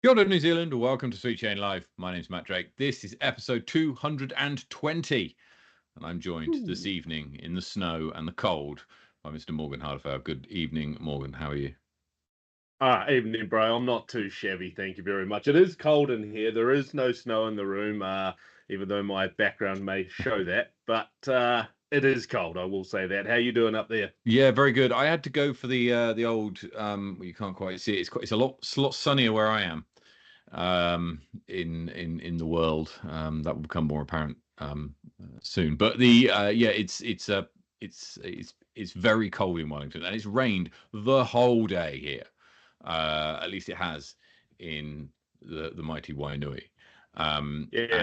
Kia ora, New Zealand. Welcome to Sweet Chain Live. My name's Matt Drake. This is episode 220, and I'm joined this evening in the snow and the cold by Mr. Morgan Hardefeld. Good evening, Morgan. How are you? Evening, bro. I'm not too shabby, thank you very much. It is cold in here. There is no snow in the room, even though my background may show that. But it is cold, I will say that. How you doing up there? Yeah, very good. I had to go for the old. You can't quite see it. It's a lot sunnier where I am. In the world, that will become more apparent soon. But it's very cold in Wellington, and it's rained the whole day here. At least it has in the mighty Wainui.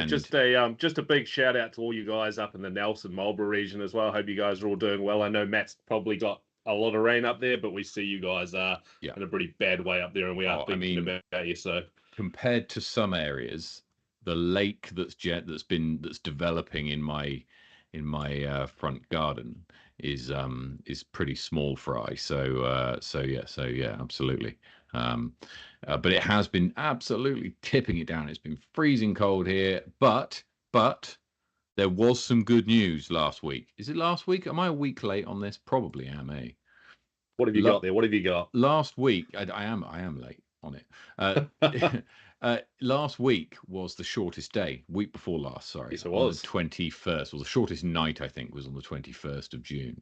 Just a big shout out to all you guys up in the Nelson Marlborough region as well. I hope you guys are all doing well. I know Matt's probably got a lot of rain up there, but we see you guys in a pretty bad way up there, and we are thinking about you. So compared to some areas, the lake that's developing in my front garden is pretty small fry. So yeah, absolutely. But it has been absolutely tipping it down. It's been freezing cold here, but there was some good news last week. Is it last week? Am I a week late on this? Probably am. What have you got there? What have you got? Last week, I am late on it. Last week was the shortest day. Week before last, sorry. Yes, it was. On the 21st, or the shortest night, I think, was on the 21st of June,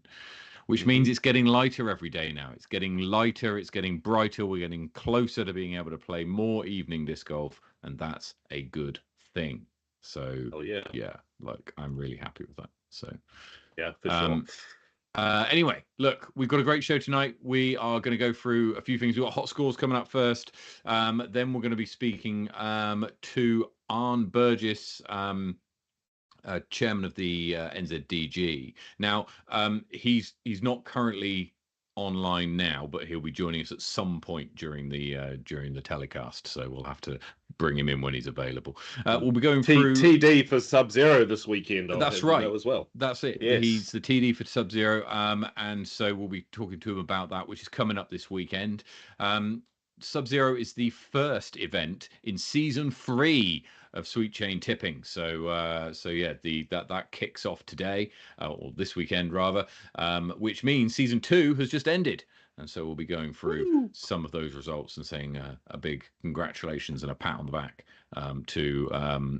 which means it's getting lighter every day now. It's getting lighter. It's getting brighter. We're getting closer to being able to play more evening disc golf, and that's a good thing. So, look, I'm really happy with that. So, yeah, for sure. Anyway, look, we've got a great show tonight. We are going to go through a few things. We've got hot scores coming up first. Then we're going to be speaking to Arne Burgess, chairman of the NZDG. Now, he's not currently online now, but he'll be joining us at some point during the telecast. So we'll have to bring him in when he's available. We'll be going through TD for Sub-Zero this weekend. That's right, as well. That's it. Yes. He's the TD for Sub-Zero, and so we'll be talking to him about that, which is coming up this weekend. Sub-Zero is the first event in season 3 of Sweet Chain Tipping. So that kicks off today, or this weekend rather, which means season 2 has just ended. And so we'll be going through some of those results and saying a big congratulations and a pat on the back to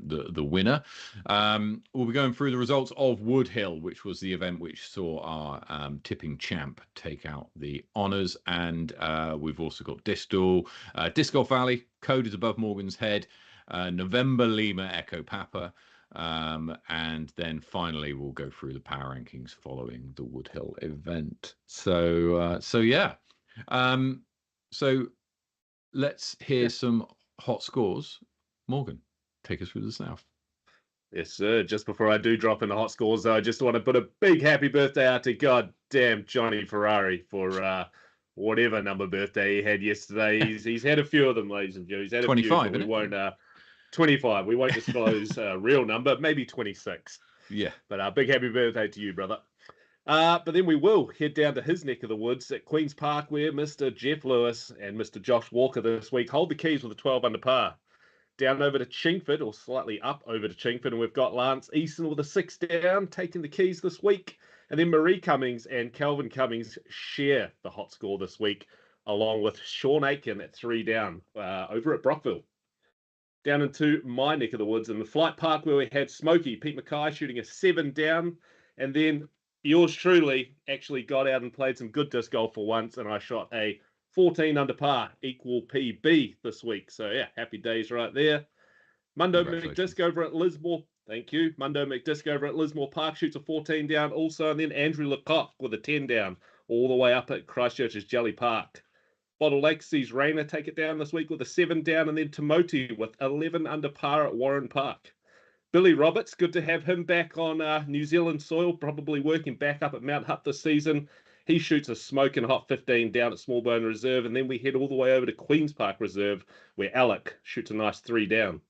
the winner. We'll be going through the results of Woodhill, which was the event which saw our tipping champ take out the honours. And we've also got Disc Golf Valley, code is above Morgan's head, November Lima Echo Papa. And then finally we'll go through the power rankings following the Woodhill event. So let's hear some hot scores. Morgan, take us through the South. Yes, sir. Just before I do drop in the hot scores, though, I just want to put a big happy birthday out to goddamn Johnny Ferrari for whatever number birthday he had yesterday. He's had a few of them, ladies and gentlemen. He's had 25, a few, but we won't 25. We won't disclose a real number, maybe 26. Yeah. But big happy birthday to you, brother. But then we will head down to his neck of the woods at Queen's Park, where Mr. Jeff Lewis and Mr. Josh Walker this week hold the keys with a 12 under par. Down over to Chingford, or slightly up over to Chingford, and we've got Lance Easton with a 6 down, taking the keys this week. And then Marie Cummings and Calvin Cummings share the hot score this week, along with Sean Aitken at 3 down over at Brockville. Down into my neck of the woods in the Flight Park, where we had Smokey, Pete Mackay, shooting a 7 down. And then yours truly actually got out and played some good disc golf for once, and I shot a 14 under par, equal PB this week. So, yeah, happy days right there. Mundo McDisc over at Lismore. Thank you. Mundo McDisc over at Lismore Park shoots a 14 down also. And then Andrew Lecoq with a 10 down all the way up at Christchurch's Jelly Park. Bottle Lake sees Rayner take it down this week with a 7 down. And then Timoti with 11 under par at Warren Park. Billy Roberts, good to have him back on New Zealand soil, probably working back up at Mount Hutt this season. He shoots a smoking hot 15 down at Smallbone Reserve, and then we head all the way over to Queen's Park Reserve, where Alec shoots a nice 3 down.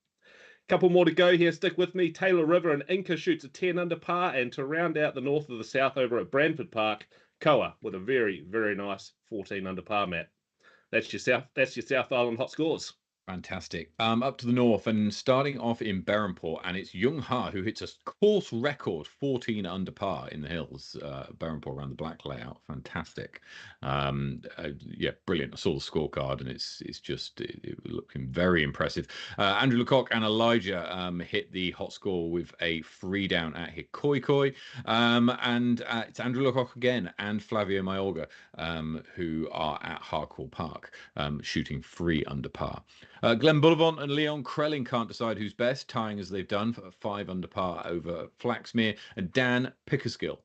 Couple more to go here. Stick with me. Taylor River and Inca shoots a 10 under par, and to round out the north of the south over at Brantford Park, Koa with a very, very nice 14 under par, Matt. That's your South Island hot scores. Fantastic. Up to the north and starting off in Berhampore, and it's Jung Ha who hits a course record 14 under par in the hills. Berhampore around the black layout, fantastic. Yeah, brilliant. I saw the scorecard, and it's just it looking very impressive. Andrew Lecoq and Elijah hit the hot score with a 3 down at Hikoikoi, and it's Andrew Lecoq again and Flavio Mayorga who are at Harcourt Park shooting 3 under par. Glenn Bullivant and Leon Krelling can't decide who's best, tying as they've done for 5 under par over Flaxmere. And Dan Pickerskill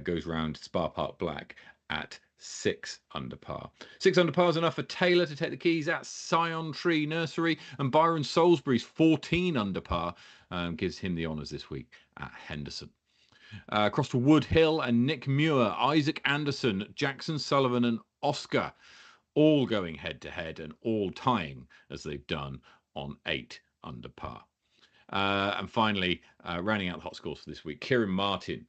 goes round Spa Park Black at 6 under par. 6 under par is enough for Taylor to take the keys at Scion Tree Nursery, and Byron Salisbury's 14 under par gives him the honours this week at Henderson. Across to Wood Hill and Nick Muir, Isaac Anderson, Jackson Sullivan and Oscar all going head to head and all tying as they've done on 8 under par. And finally, rounding out the hot scores for this week, Kieran Martin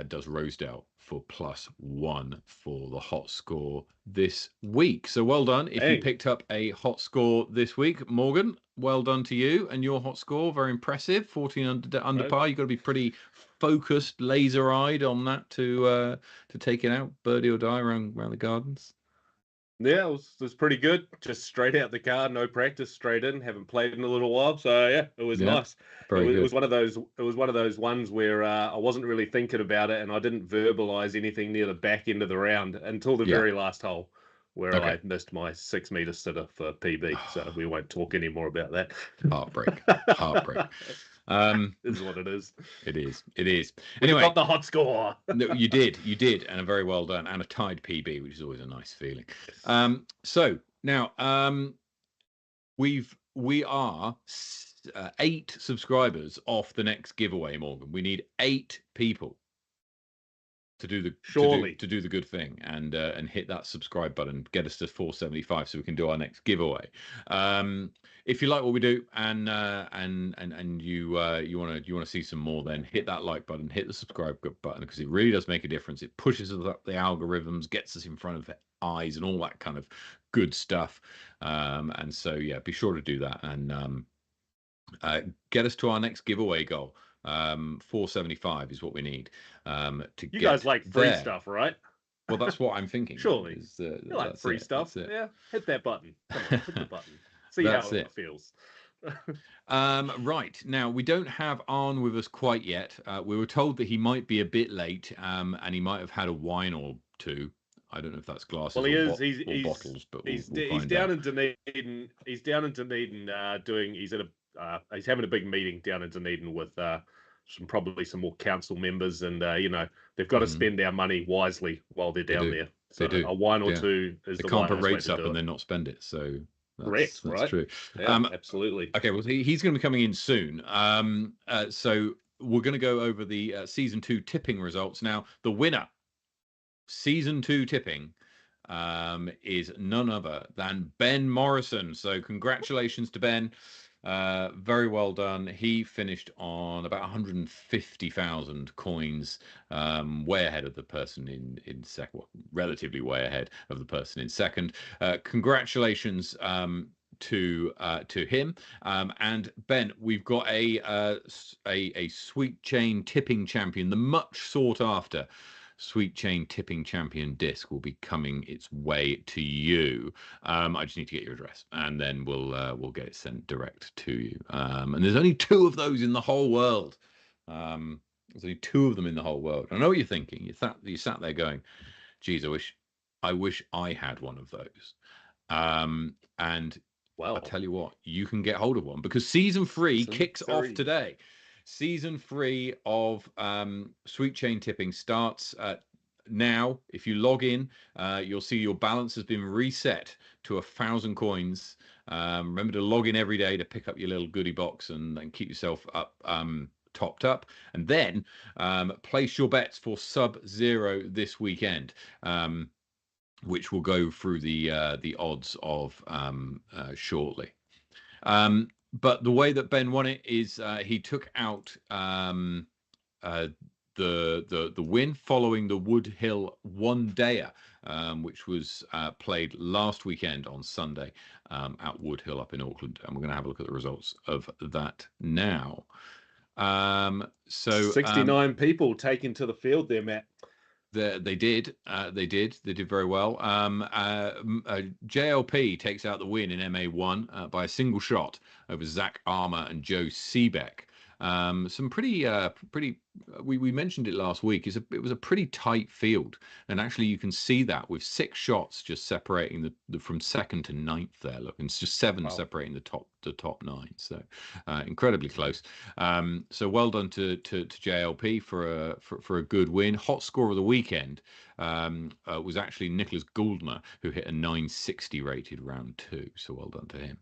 does Rosedale for +1 for the hot score this week. So well done. If you picked up a hot score this week, Morgan, well done to you and your hot score. Very impressive. 14 under par. You've got to be pretty focused, laser-eyed on that to take it out, birdie or die around the gardens. Yeah, it was pretty good. Just straight out the car, no practice, straight in. Haven't played in a little while, so yeah, it was nice. It was one of those. It was one of those ones where I wasn't really thinking about it, and I didn't verbalize anything near the back end of the round until the very last hole, where I missed my 6-meter sitter for PB. So we won't talk any more about that. Heartbreak. Is what it is. It is. Anyway, got the hot score. No, you did, and a very well done, and a tied PB, which is always a nice feeling. So now we are 8 subscribers off the next giveaway, Morgan. We need 8 people to do the to do the good thing and hit that subscribe button, get us to 475 so we can do our next giveaway. If you like what we do and you want to see some more, then hit that like button, hit the subscribe button, because it really does make a difference. It pushes us up the algorithms, gets us in front of eyes and all that kind of good stuff. And so yeah, be sure to do that and get us to our next giveaway goal. 475 is what we need to you get guys like free there. Stuff, right? Well, that's what I'm thinking. Surely you like free stuff. Yeah, hit that button. Come on, hit the button. See how it feels. Right, now we don't have Arne with us quite yet. We were told that he might be a bit late and he might have had a wine or two. I don't know if that's glasses or bottles, but he's down in Dunedin. He's down in Dunedin he's having a big meeting down in Dunedin with probably some more council members, and they've got to spend our money wisely while they're down there. So they do. A wine or two is they can't put rates up and then not spend it. So that's right? True. Yeah, absolutely. Okay, well he's going to be coming in soon. So we're going to go over the season 2 tipping results now. The winner, season 2 tipping, is none other than Ben Morrison. So congratulations to Ben. Very well done. He finished on about 150,000 coins, way ahead of the person in second, relatively way ahead of the person in second. Congratulations to him. And Ben, we've got a Sweet Chain tipping champion, the much sought after Sweet Chain tipping champion disc will be coming its way to you. I just need to get your address, and then we'll get it sent direct to you. And there's only 2 of those in the whole world. There's only 2 of them in the whole world. I know what you're thinking. You sat there going, "Geez, I wish I had one of those." And well, I'll tell you what, you can get hold of one because season 3 kicks off today. Season 3 of Sweet Chain Tipping starts now. If you log in, you'll see your balance has been reset to 1,000 coins. Remember to log in every day to pick up your little goodie box and keep yourself up topped up. And then place your bets for Sub-Zero this weekend, which we'll go through the odds of shortly. But the way that Ben won it is he took out the win following the Woodhill one-dayer, which was played last weekend on Sunday at Woodhill up in Auckland, and we're going to have a look at the results of that now. So 69 people taken to the field there, Matt. They did very well. JLP takes out the win in MA1 by a single shot over Zach Armour and Joe Seebeck. Some pretty we mentioned it last week. It was a pretty tight field, and actually you can see that with 6 shots just separating the from second to ninth there. Look, and it's just 7 separating the top 9. So incredibly close. So well done to JLP for a good win. Hot score of the weekend was actually Nicholas Gouldner, who hit a 960 rated round 2. So well done to him.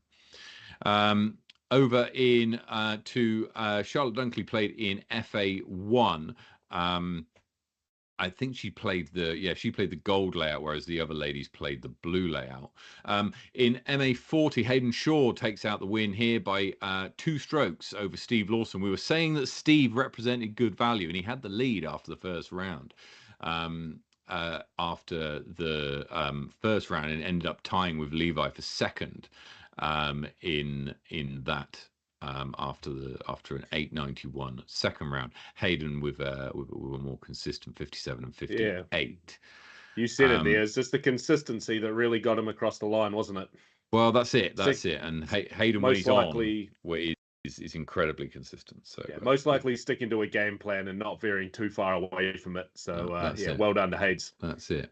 Over in to Charlotte Dunkley played in FA1. I think she played the gold layout, whereas the other ladies played the blue layout. In MA40, Hayden Shaw takes out the win here by 2 strokes over Steve Lawson. We were saying that Steve represented good value, and he had the lead after the first round. After the first round, and ended up tying with Levi for second. In that after an 891 second round, Hayden with a more consistent 57 and 58. Yeah. You said it there. It's just the consistency that really got him across the line, wasn't it? Well, that's it. And Hayden, when he's likely on, is incredibly consistent. So most likely sticking to a game plan and not veering too far away from it. So well done to Hayes. That's it.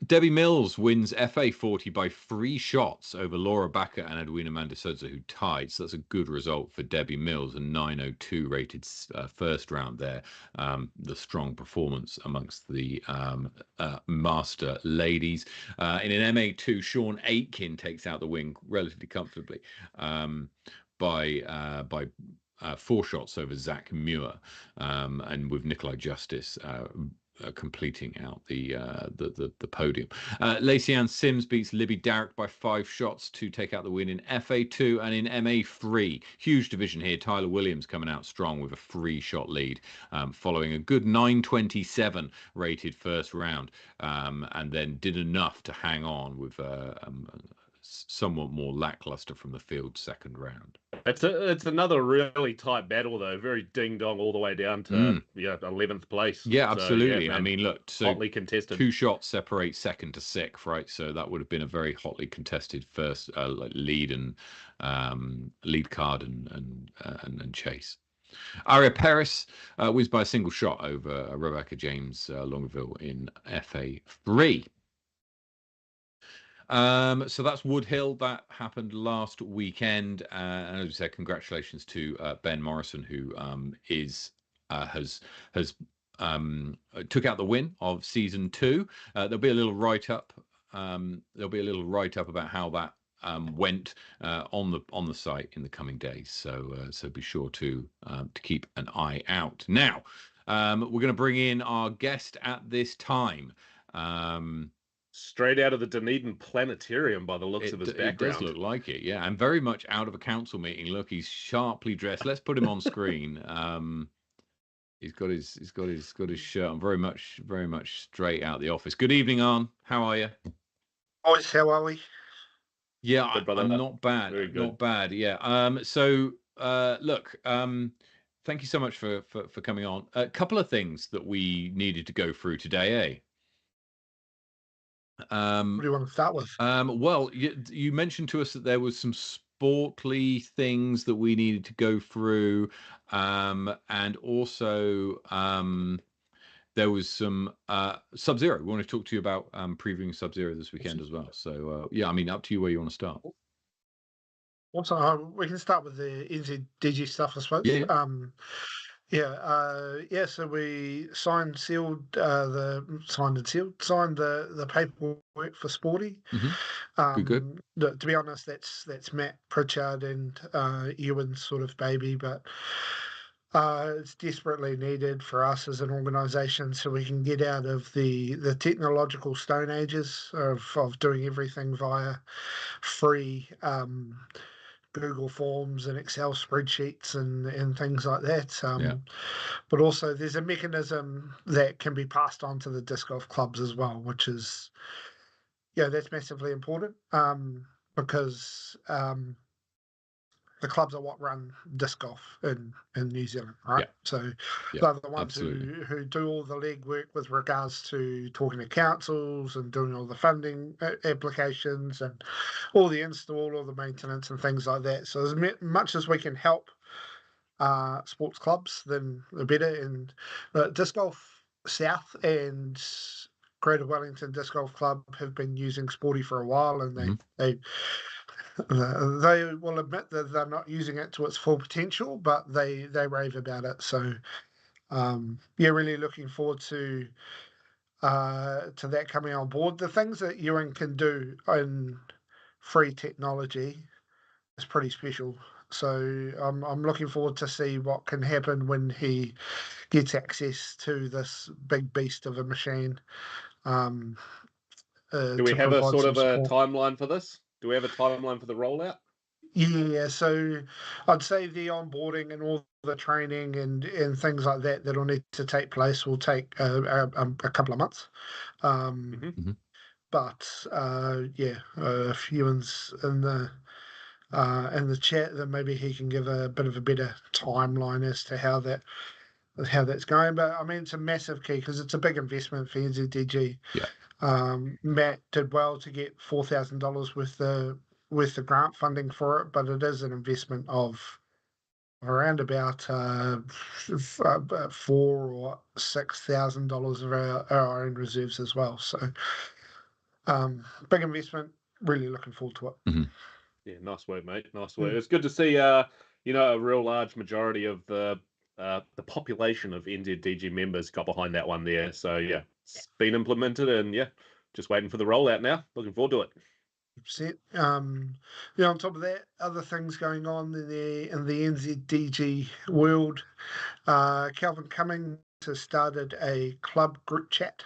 Debbie Mills wins FA40 by 3 shots over Laura Backer and Edwina Mandisodza, who tied. So that's a good result for Debbie Mills, a 902 rated first round there. The strong performance amongst the master ladies. In an MA2, Sean Aitken takes out the win relatively comfortably by 4 shots over Zach Muir, and with Nikolai Justice completing out the podium. Lacey Ann Sims beats Libby Darrick by 5 shots to take out the win in FA2, and in MA3, huge division here. Tyler Williams coming out strong with a 3-shot lead, following a good 927 rated first round, and then did enough to hang on with somewhat more lackluster from the field second round. It's another really tight battle though, very ding dong all the way down to 11th place. Yeah, absolutely. So, I mean, look, so hotly contested. 2 shots separate second to 6th, right? So that would have been a very hotly contested first lead and lead card and chase. Aria Perez wins by a single shot over Rebecca James Longville in FA3. So that's Woodhill. That happened last weekend, and as we said, congratulations to Ben Morrison, who has took out the win of season 2. There'll be a little write up. About how that went on the site in the coming days. So be sure to keep an eye out. Now we're going to bring in our guest at this time. Straight out of the Dunedin Planetarium by the looks of his background. It does look like it, yeah. And very much out of a council meeting. Look, he's sharply dressed. Let's put him on screen. He's got his shirt on. Very much straight out the office. Good evening, Arne. How are you? Boys, how are we? Yeah, I'm not bad. Not bad. Yeah. So look, thank you so much for coming on. A couple of things that we needed to go through today, eh? What do you want to start with? Well, you mentioned to us that there was some sportly things that we needed to go through, and also there was some Sub-Zero. We want to talk to you about previewing Sub-Zero this weekend as well. So yeah, I mean, up to you where you want to start. Also, we can start with the NZDG stuff, I suppose. Yeah. So we signed the paperwork for Sporty. Mm-hmm. Good. To be honest, that's Matt Pritchard and Ewan's sort of baby, but it's desperately needed for us as an organisation, so we can get out of the technological stone ages of doing everything via free Google Forms and Excel spreadsheets and things like that. Yeah. But also there's a mechanism that can be passed on to the disc golf clubs as well, which is, that's massively important, because the clubs are what run disc golf in New Zealand, right? Yeah. So Yeah, they're the ones absolutely. who do all the legwork with regards to talking to councils and doing all the funding applications and all the install, all the maintenance and things like that. So as much as we can help sports clubs, then the better. And Disc Golf South and Greater Wellington Disc Golf Club have been using Sporty for a while, and they will admit that they're not using it to its full potential, but they rave about it. So really looking forward to that coming on board. The things that Ewan can do in free technology is pretty special. So I'm looking forward to see what can happen when he gets access to this big beast of a machine. Do we To have a provide sort some of a support. timeline for this? Do we have a timeline for the rollout? Yeah, so I'd say the onboarding and all the training and things like that that'll need to take place will take a couple of months. But if Ewan's in the chat, then maybe he can give a bit of a better timeline as to how that's going. But I mean, it's a massive key because it's a big investment for NZDG. Yeah. Matt did well to get $4,000 with the grant funding for it, but it is an investment of around about $4,000 or $6,000 of our own reserves as well. So big investment. Really looking forward to it. Yeah, nice work, mate. Nice work. It's good to see a real large majority of the population of NZDG members got behind that one there. So yeah, it's been implemented, and just waiting for the rollout now. Looking forward to it. On top of that, other things going on in the NZDG world. Calvin Cummings has started a club group chat,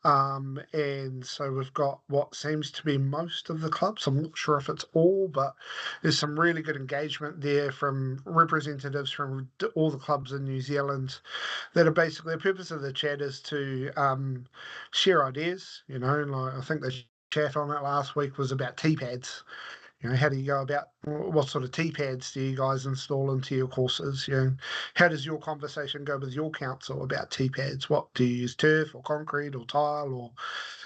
and so we've got what seems to be most of the clubs. I'm not sure if it's all, but there's some really good engagement there from representatives from all the clubs in New Zealand. That are basically, the purpose of the chat is to share ideas. Like I think the chat on it last week was about T-pads. How do you go about, what sort of T-pads do you guys install into your courses? How does your conversation go with your council about T-pads? What do you use, turf or concrete or tile or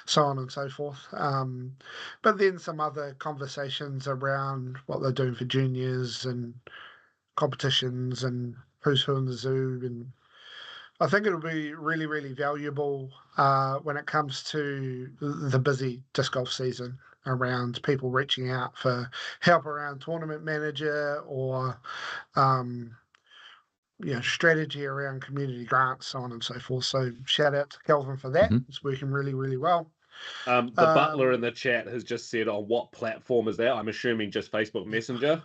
so on and so forth? But then some other conversations around what they're doing for juniors and competitions and who's who in the zoo. And I think it'll be really, really valuable when it comes to the busy disc golf season, around people reaching out for help around tournament manager or strategy around community grants, so on and so forth. So shout out to Kelvin for that. It's working really, really well. The butler in the chat has just said, on what platform is that? I'm assuming just Facebook Messenger.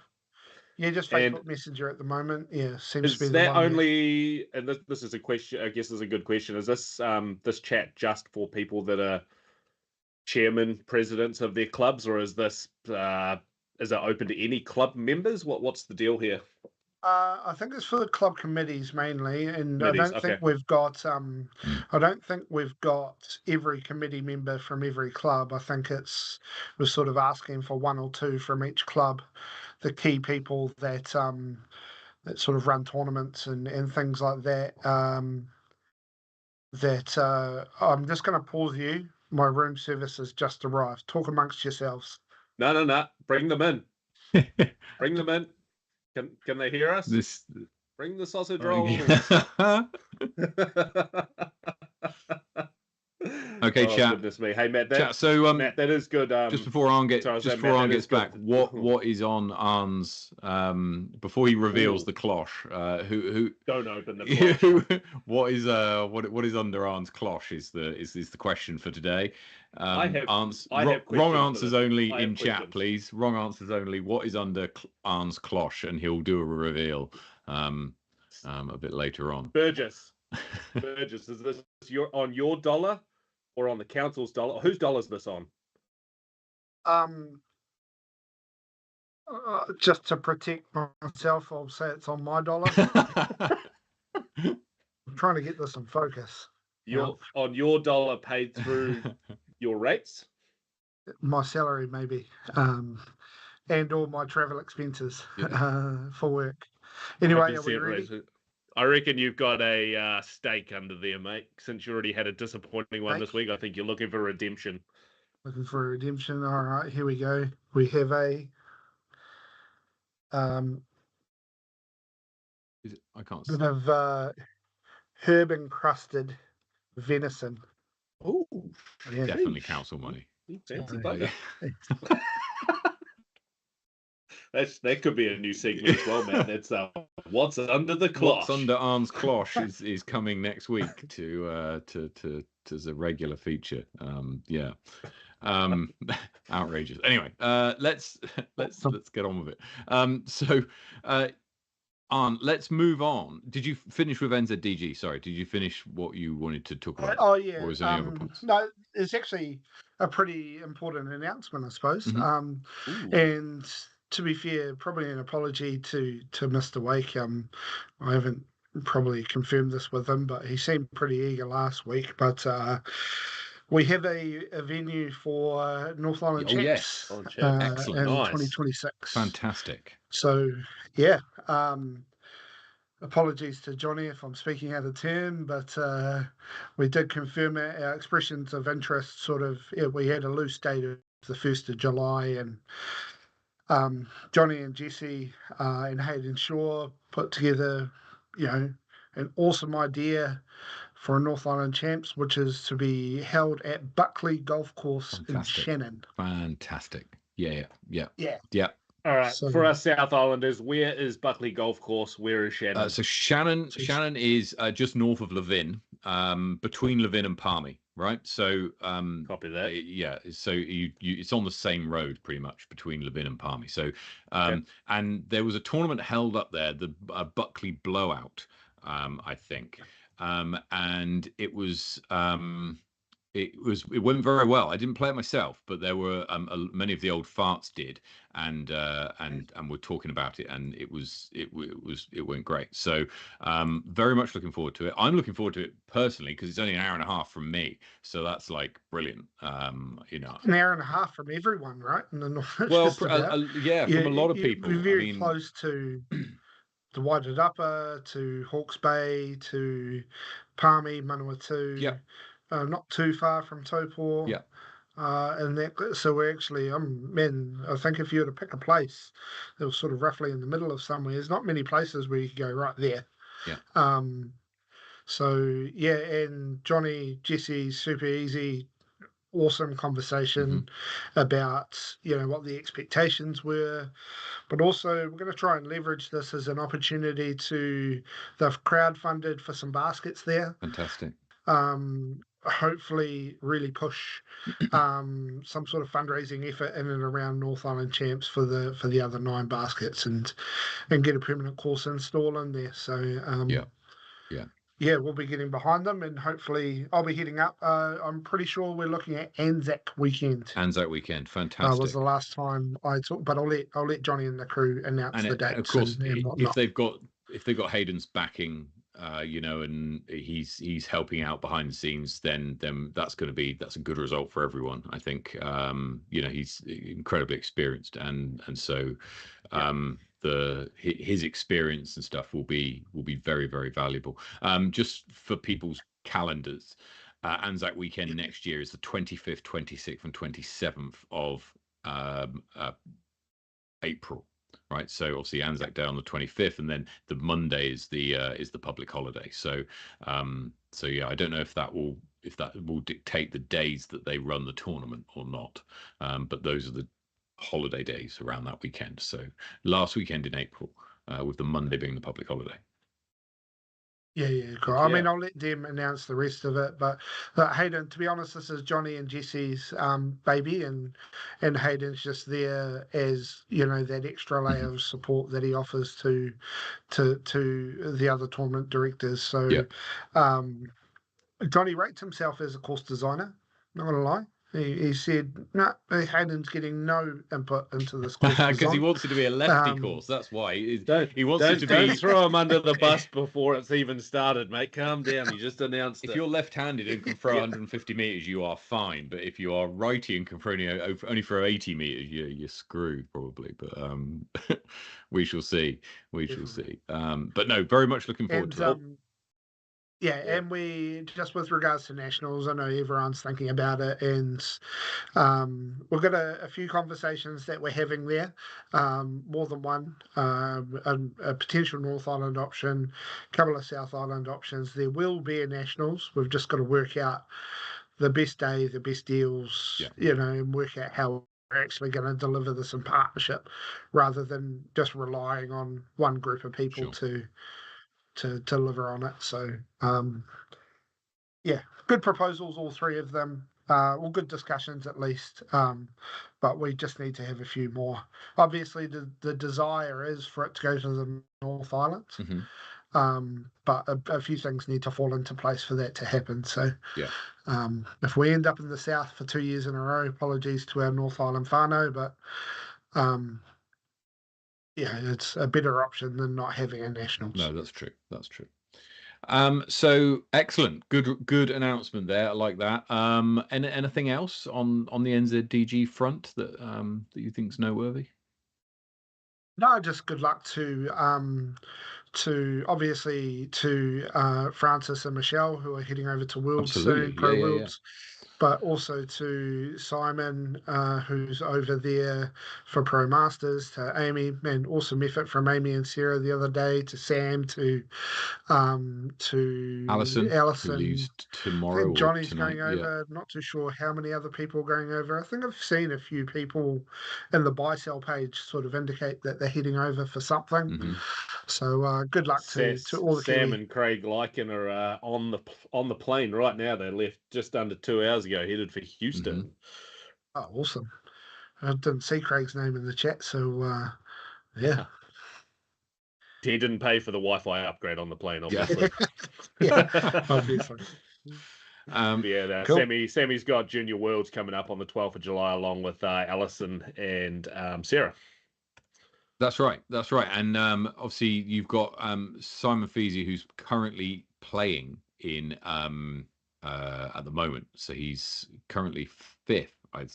Yeah, just Facebook Messenger at the moment. Yeah, seems to be Is the that one. only? And this is a question. I guess is a good question. Is this chat just for people that are chairman, presidents of their clubs, or is this is it open to any club members? What's the deal here? I think it's for the club committees mainly, and I don't think we've got every committee member from every club. I think we're sort of asking for one or two from each club, the key people that sort of run tournaments and things like that. I'm just going to pause you. My room service has just arrived. Talk amongst yourselves. No. Bring them in. Bring them in. Can they hear us? Bring the sausage rolls. Okay, chat. Goodness me. Hey, Matt. Matt, that is good. Just before Arne gets back, what is on Arne's before he reveals the cloche? Who don't open the cloche? What is under Arne's cloche is the question for today. Wrong answers only in chat, please. Wrong answers only. What is under Arne's cloche? And he'll do a reveal a bit later on. Burgess, is this on your dollar or on the council's dollar? Whose dollar is this on? Just to protect myself, I'll say it's on my dollar. I'm trying to get this in focus. On your dollar paid through your rates? My salary, maybe, and all my travel expenses for work. Anyway, are we ready? I reckon you've got a stake under there, mate. Since you already had a disappointing one this week, I think you're looking for redemption. Looking for redemption. All right, here we go. We have a I can't see. bit of herb encrusted venison. Oh, yeah. Definitely council money. Fancy bugger. That could be a new segment as well, man. That's what's under the cloche. What's under Arne's cloche is coming next week to as a regular feature. Outrageous. Anyway, let's get on with it. Arne, let's move on. Did you finish with NZDG? Sorry, did you finish what you wanted to talk about? Oh yeah. Or was there any other points? No, it's actually a pretty important announcement, I suppose. Mm-hmm. And to be fair, probably an apology to Mr. Wake. I haven't probably confirmed this with him, but he seemed pretty eager last week. But we have a venue for North Island Champs Excellent. in 2026. Fantastic. So yeah. Apologies to Johnny if I'm speaking out of turn, but we did confirm our expressions of interest. We had a loose date of the 1st of July, and Johnny and Jesse and Hayden Shaw put together, an awesome idea for a North Island Champs, which is to be held at Buckley Golf Course in Shannon. Fantastic. Yeah. All right, for us South Islanders, where is Buckley Golf Course? Where is Shannon? So Shannon is just north of Levin, between Levin and Palmy, right? So copy that. Yeah, so you it's on the same road pretty much between Levin and Palmy. So and there was a tournament held up there, the Buckley Blowout, I think, and it was. It went very well. I didn't play it myself, but there were many of the old farts did, and we're talking about it, and it went great. So very much looking forward to it. I'm looking forward to it personally because it's only an hour and a half from me, so that's like brilliant. An hour and a half from everyone, right? In the north. Well, from a lot of people. We're very close to the Wairarapa, to Hawke's Bay, to Palmy, Manawatu. Yeah. Not too far from Taupo. Yeah. And so we're actually, I think if you were to pick a place that was sort of roughly in the middle of somewhere, there's not many places where you could go right there. Yeah. So yeah, and Johnny, Jesse, super easy, awesome conversation about, what the expectations were, but also we're going to try and leverage this as an opportunity they've crowdfunded for some baskets there. Fantastic. Hopefully really push some sort of fundraising effort in and around North Island Champs for the other 9 baskets and get a permanent course installed in there. So we'll be getting behind them, and hopefully I'll be heading up. I'm pretty sure we're looking at Anzac weekend. Fantastic. Was the last time I talked, but I'll let Johnny and the crew announce the dates. Of course, and if they've got Hayden's backing, and he's helping out behind the scenes, then that's a good result for everyone. I think he's incredibly experienced, and so his experience and stuff will be very, very valuable. Just for people's calendars, Anzac weekend next year is the 25th, 26th, and 27th of April. Right, so obviously Anzac Day on the 25th, and then the Monday is the public holiday. So, I don't know if that will dictate the days that they run the tournament or not. But those are the holiday days around that weekend. So last weekend in April, with the Monday being the public holiday. Yeah, cool. I mean, I'll let them announce the rest of it, but Hayden, to be honest, this is Johnny and Jesse's baby, and Hayden's just there as that extra layer of support that he offers to the other tournament directors. So, Johnny rates himself as a course designer. Not gonna lie. He said, no, Hayden's getting no input into this course because he design. wants it to be a lefty course. That's why he wants it to don't be. throw him under the bus before it's even started, mate. Calm down. You just announced If it. you're left-handed and can throw 150 meters, you are fine. But if you are righty and can only throw 80 meters, you're screwed probably. But we shall see. We shall see. But no, very much looking forward to it. Yeah, and we just with regards to nationals, I know everyone's thinking about it, and we've got a few conversations that we're having there, more than one, a potential North Island option, a couple of South Island options. There will be a nationals. We've just got to work out the best day, the best deals, and work out how we're actually going to deliver this in partnership, rather than just relying on one group of people to deliver on it. So good proposals, all three of them, all good discussions at least, but we just need to have a few more. Obviously the desire is for it to go to the North Islands, but a few things need to fall into place for that to happen. So if we end up in the South for 2 years in a row, apologies to our North Island whānau, but it's a better option than not having a nationals. No, that's true. That's true. So excellent, good announcement there. I like that. And anything else on the NZDG front that you think's noteworthy? No, just good luck to obviously to Francis and Michelle, who are heading over to Worlds soon, Pro Worlds. But also to Simon, who's over there for Pro Masters, to Amy, and awesome effort from Amy and Sarah the other day, to Sam, to Alison, who leaves tomorrow. I think Johnny's tonight, going over. Not too sure how many other people are going over. I think I've seen a few people in the buy sell page sort of indicate that they're heading over for something. So good luck to all the Sam and Craig Lycan are on the plane right now. They left just under 2 hours ago, headed for Houston. Oh, awesome! I didn't see Craig's name in the chat, so yeah. He didn't pay for the Wi-Fi upgrade on the plane, obviously. Obviously. Cool. Sammy's got Junior Worlds coming up on the 12th of July, along with Alison and Sarah. That's right. And obviously you've got Simon Feasy, who's currently playing in at the moment. So he's currently fifth, I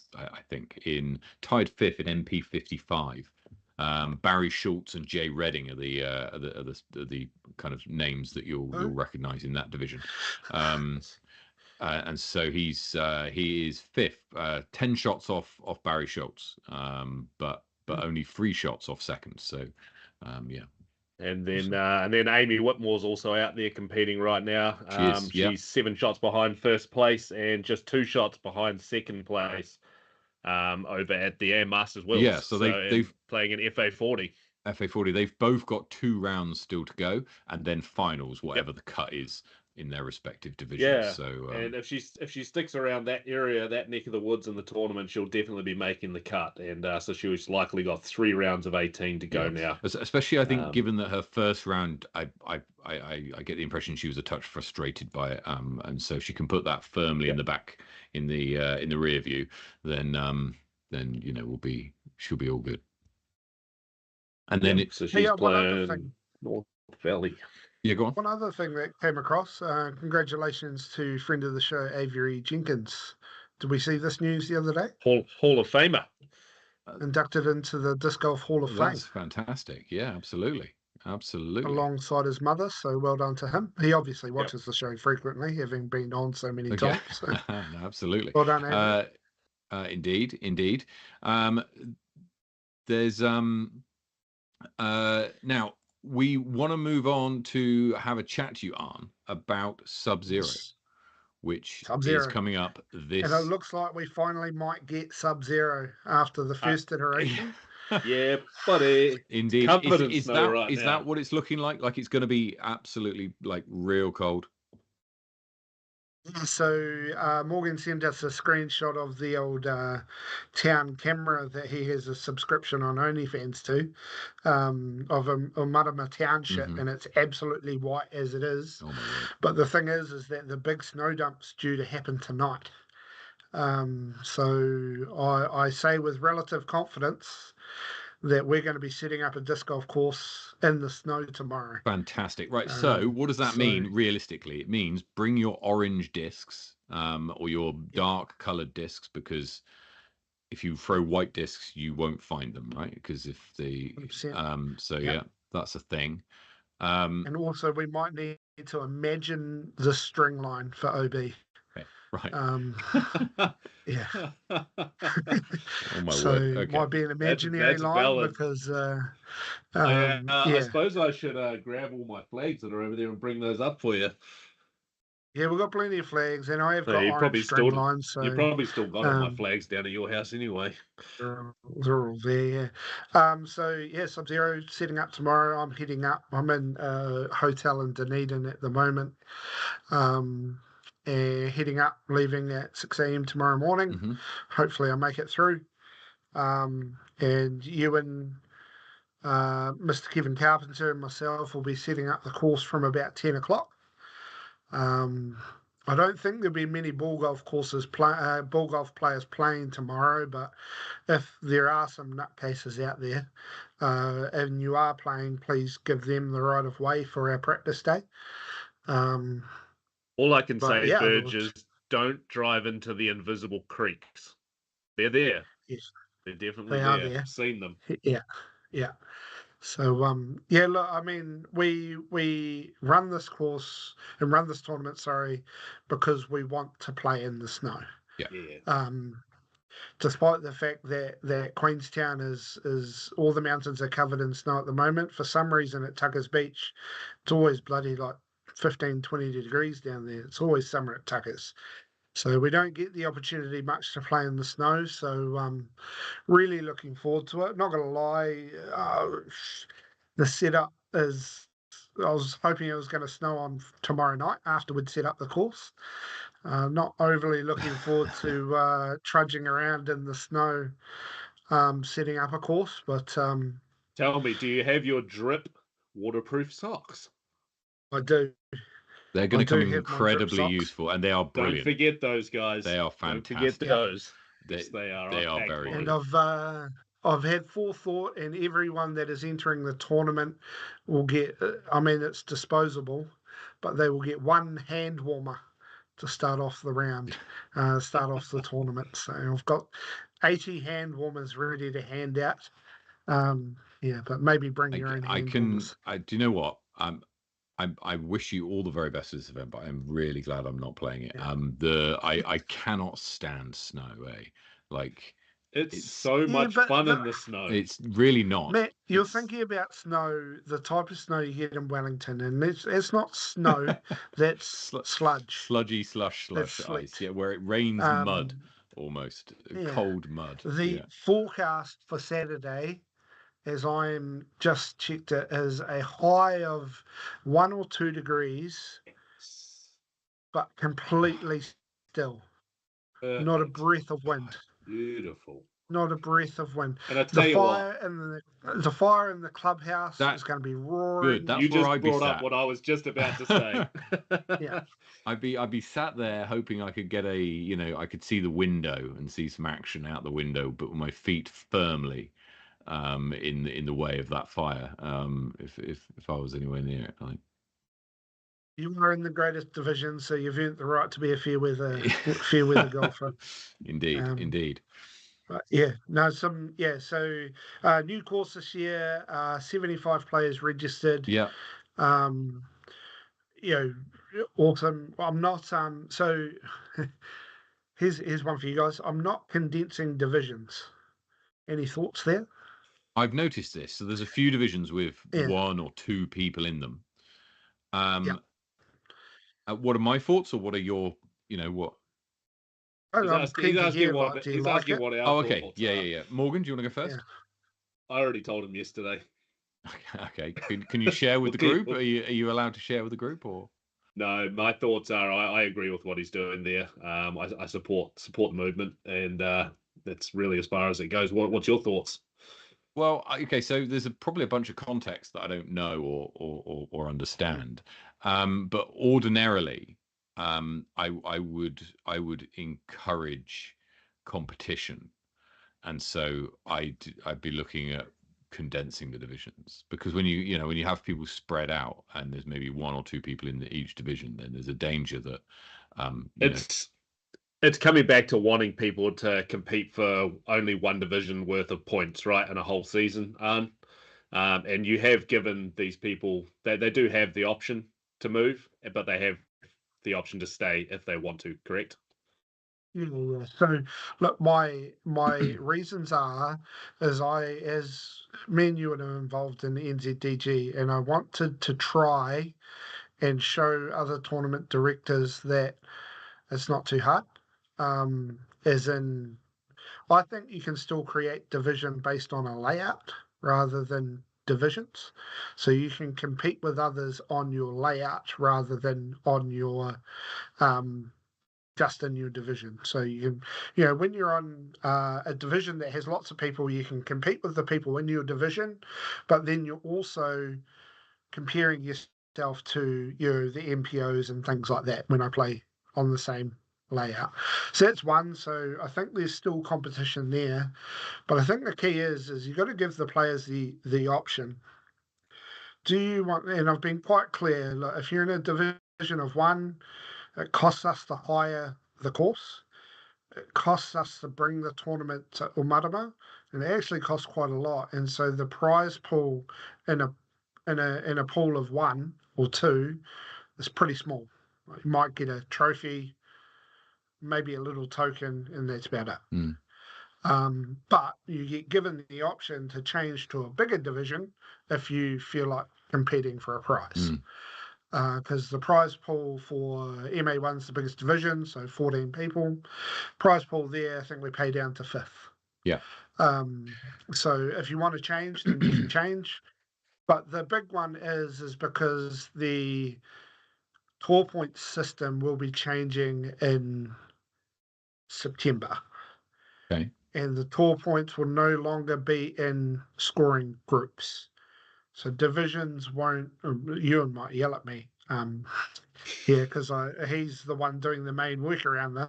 think, tied fifth in MP 55. Barry Schultz and Jay Redding are the kind of names that you'll recognise in that division. And so he is fifth, 10 shots off Barry Schultz, but only 3 shots off second. So And then Amy Whitmore's also out there competing right now. She's 7 shots behind first place and just 2 shots behind second place over at the AM Masters Worlds. Yeah, so they've playing in FA40. FA40. They've both got 2 rounds still to go, and then finals, whatever the cut is in their respective divisions. Yeah. So and if she sticks around that area, that neck of the woods in the tournament, she'll definitely be making the cut. And so she's likely got 3 rounds of 18 to go now. Especially, I think, given that her first round, I get the impression she was a touch frustrated by it. And so if she can put that firmly in the back, in the rear view, then she'll be all good. And then she's playing North Valley. Yeah, go on. One other thing that came across, congratulations to friend of the show, Avery Jenkins. Did we see this news the other day? Hall of Famer. Inducted into the Disc Golf Hall of Fame. That's fantastic. Yeah, absolutely. Alongside his mother, so well done to him. He obviously watches the show frequently, having been on so many times. So. No, absolutely. Well done, Avery. Indeed. There's now we want to move on to have a chat to you, Arne, about Sub-Zero, which is coming up this. And it looks like we finally might get Sub-Zero after the first iteration. Yeah, buddy. Indeed. Is that what it's looking like? Like it's going to be absolutely like real cold? So Morgan sent us a screenshot of the old town camera that he has a subscription on OnlyFans to, of a Marama township, and it's absolutely white as it is. Oh my word. But the thing is that the big snow dump's due to happen tonight. So I say with relative confidence that we're going to be setting up a disc golf course in the snow tomorrow. Fantastic. Right. So what does that mean realistically? It means bring your orange discs or your dark colored discs, because if you throw white discs, you won't find them, right? Because if the 100%. so yeah, that's a thing. And also we might need to imagine the string line for OB. Okay, right. Yeah. Oh my So word. Okay. might be an imaginary That's line valid. because I suppose I should grab all my flags that are over there and bring those up for you. Yeah, we've got plenty of flags, and I have got you orange probably string still lines. So you probably still got all my flags down at your house anyway. they're all there. Yeah. So yeah, Sub-Zero setting up tomorrow. I'm heading up. I'm in a hotel in Dunedin at the moment. And heading up, leaving at 6 a.m. tomorrow morning. Mm-hmm. Hopefully, I'll make it through. And you and Mr. Kevin Carpenter and myself will be setting up the course from about 10 o'clock. I don't think there'll be many ball golf players playing tomorrow, but if there are some nutcases out there and you are playing, please give them the right of way for our practice day. All I can say, Burgess, don't drive into the invisible creeks. They're there. Yes, they're definitely are there. there. I've seen them. Yeah. So yeah, look, I mean, we run this course and run this tournament, because we want to play in the snow. Yeah. Despite the fact that Queenstown is all the mountains are covered in snow at the moment, for some reason at Tuckers Beach, it's always bloody like 15, 20 degrees down there. It's always summer at Tuckers. So we don't get the opportunity much to play in the snow. So really looking forward to it. Not going to lie, the setup is. I was hoping it was going to snow on tomorrow night after we'd set up the course. Not overly looking forward to trudging around in the snow, setting up a course. But tell me, do you have your drip waterproof socks? I do. They're going to come incredibly useful, and they are brilliant. Don't forget those, guys. They are fantastic. Don't forget those. Yes, they are. They are very good. good. And I've had forethought, and everyone that is entering the tournament will get. I mean, it's disposable, but they will get one hand warmer to start off the round, start off the tournament. So I've got 80 hand warmers ready to hand out. But maybe bring your own hand warmers. Do you know what? I wish you all the very best of this event, but I'm really glad I'm not playing it. I cannot stand snow. Like it's so much fun in the snow. It's really not. Matt, you're thinking about snow, the type of snow you get in Wellington, and it's not snow. That's sludge, sludgy slush ice. Yeah, where it rains mud almost, cold mud. The forecast for Saturday, as I'm just checked it, is a high of 1 or 2 degrees, but completely still. Perfect. Not a breath of wind. Beautiful. Not a breath of wind. And I tell you what, the fire in the clubhouse is going to be roaring. Good. That's you where just I'd be brought sat. up what I was just about to say. Yeah. I'd be sat there hoping I could get I could see the window and see some action out the window, but with my feet firmly in the way of that fire. If I was anywhere near it, I think. You are in the greatest division, so you've earned the right to be a fair weather golfer. Indeed. But so new course this year, 75 players registered. Yeah. Awesome. I'm not so here's one for you guys. I'm not condensing divisions. Any thoughts there? I've noticed this. So there's a few divisions with 1 or 2 people in them. What are my thoughts, or what are your, what? He's asking what our thoughts are. Morgan, do you want to go first? I already told him yesterday. Okay. Can you share with the group? Are you allowed to share with the group, or? No, my thoughts are I agree with what he's doing there. I support the movement, and that's really as far as it goes. What's your thoughts? Well, okay, so there's probably a bunch of context that I don't know or understand. But ordinarily, I would encourage competition, and so I'd be looking at condensing the divisions, because when you have people spread out and there's maybe one or two people in each division, then there's a danger that it's coming back to wanting people to compete for only one division worth of points, right, in a whole season. And you have given these people they do have the option to move, but they have the option to stay if they want to, correct? Yeah. So look, my reasons as me and you are involved in the NZDG, and I wanted to try and show other tournament directors that it's not too hard. As in, I think you can still create division based on a layout rather than divisions. So you can compete with others on your layout rather than on your just in your division. So you can, when you're on a division that has lots of people, you can compete with the people in your division, but then you're also comparing yourself to the MPOs and things like that when I play on the same layout. So that's one. So I think there's still competition there, but I think the key is you've got to give the players the option. Do you want? And I've been quite clear. Like, if you're in a division of one, it costs us to hire the course. It costs us to bring the tournament to Umarama, and it actually costs quite a lot. And so the prize pool in a pool of one or two is pretty small. You might get a trophy, maybe a little token, and that's about it. But you get given the option to change to a bigger division if you feel like competing for a prize. Because the prize pool for MA1 is the biggest division, so 14 people. Prize pool there, I think we pay down to 5th. Yeah. So if you want to change, then you can change. But the big one is because the tour point system will be changing in September. Okay. And the tour points will no longer be in scoring groups. So divisions won't. Ewan might yell at me. Because he's the one doing the main work around this.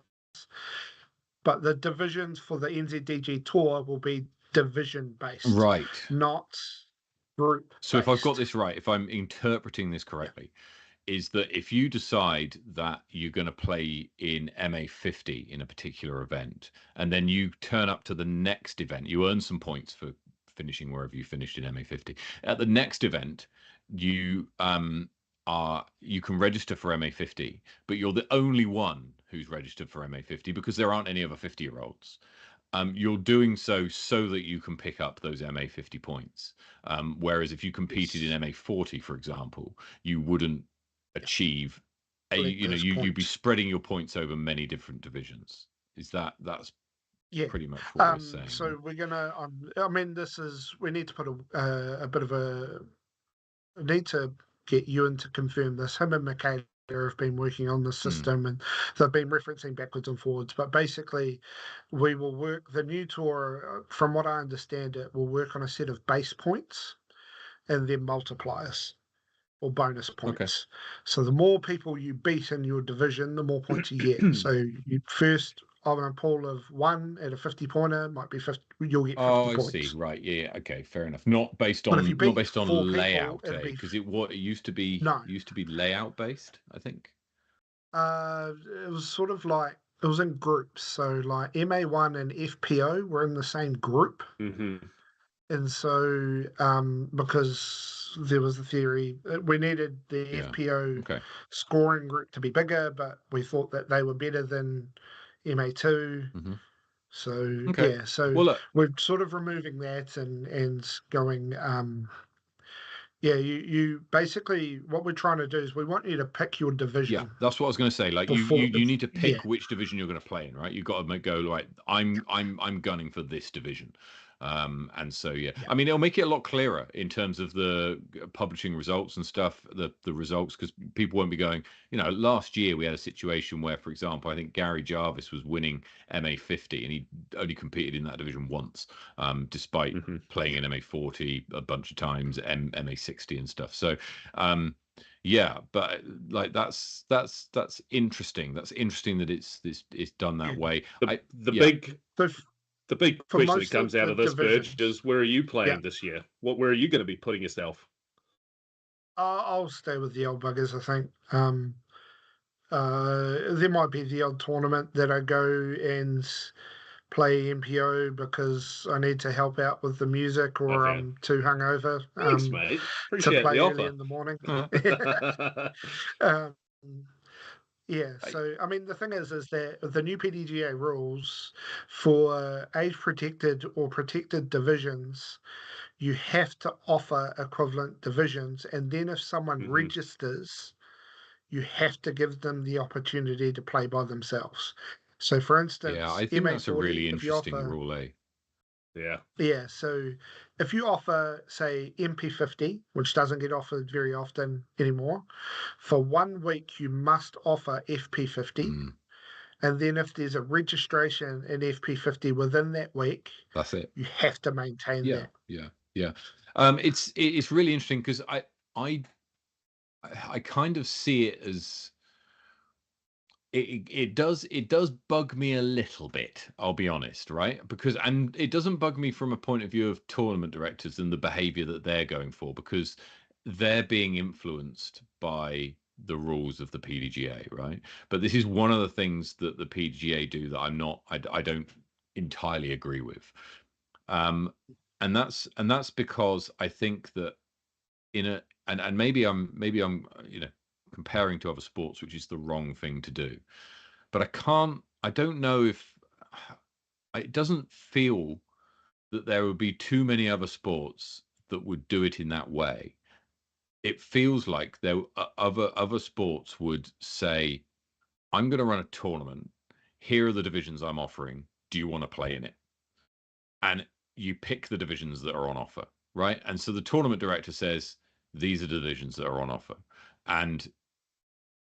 But the divisions for the NZDG tour will be division based, right? Not group. So if I've got this right, if I'm interpreting this correctly, is that if you decide that you're going to play in MA50 in a particular event, and then you turn up to the next event, you earn some points for finishing wherever you finished in MA50. At the next event, you you can register for MA50, but you're the only one who's registered for MA50 because there aren't any other 50-year-olds. You're doing so that you can pick up those MA50 points. Whereas if you competed in MA40, for example, you wouldn't achieve you'd be spreading your points over many different divisions. That's pretty much what we're saying. So we're gonna we need to put a bit of a need to get Ewan to confirm this. Him and Michaela have been working on the system and they've been referencing backwards and forwards, but basically we will work the new tour, from what I understand it, will work on a set of base points and then multipliers or bonus points. Okay. So the more people you beat in your division, the more points you get. So you first on a pool of one at a 50-pointer might be 50. You'll get 50 points. I see. Right. Yeah. Okay. Fair enough. Not based on layout, because it used to be layout based, I think. It was sort of like it was in groups. So like MA1 and FPO were in the same group. And so, because there was the theory, we needed the FPO scoring group to be bigger, but we thought that they were better than MA2. So, so we're sort of removing that and going, you basically, what we're trying to do is we want you to pick your division. Yeah, that's what I was going to say. Like you need to pick which division you're going to play in, right? You've got to go like, I'm gunning for this division. And so I mean, it'll make it a lot clearer in terms of the publishing results and stuff, the results, because people won't be going, last year we had a situation where, for example, I think Gary Jarvis was winning MA50 and he only competed in that division once, despite playing in MA40 a bunch of times, MA60 and stuff. So Yeah, but like that's interesting. That's interesting that it's done that Yeah. way. The Yeah. big For question that most comes of out the of this, Burge, divisions, is where are you yeah, playing this year? Where are you going to be putting yourself? I'll stay with the old buggers. I think there might be the odd tournament that I go and play MPO because I need to help out with the music or Okay. I'm too hungover Thanks, mate. to Appreciate the play early offer. in the morning. Uh, um, yeah, I- so I mean the thing is that the new PDGA rules for age protected or protected divisions, you have to offer equivalent divisions, and then if someone Mhm. registers, you have to give them the opportunity to play by themselves. So, for yeah, instance, I think that's a MA40, really if you interesting offer, rule, eh? Yeah. yeah, so if you offer, say, MP50, which doesn't get offered very often anymore, for 1 week you must offer FP50. Mm, And then if there's a registration in FP50 within that week, that's it. you have to maintain Yeah, that. yeah. It's really interesting because I kind of see it as it does bug me a little bit, I'll be honest, right? Because and it doesn't bug me from a point of view of tournament directors and the behavior that they're going for, because they're being influenced by the rules of the PDGA, right? But this is one of the things that the PDGA do that I don't entirely agree with. And that's because I think that in a and maybe I'm comparing to other sports, which is the wrong thing to do. But I don't know if it doesn't feel that there would be too many other sports that would do it in that way. It feels like there other sports would say, I'm going to run a tournament. Here are the divisions I'm offering. Do you want to play in it? And you pick the divisions that are on offer, right? And so the tournament director says, these are the divisions that are on offer. And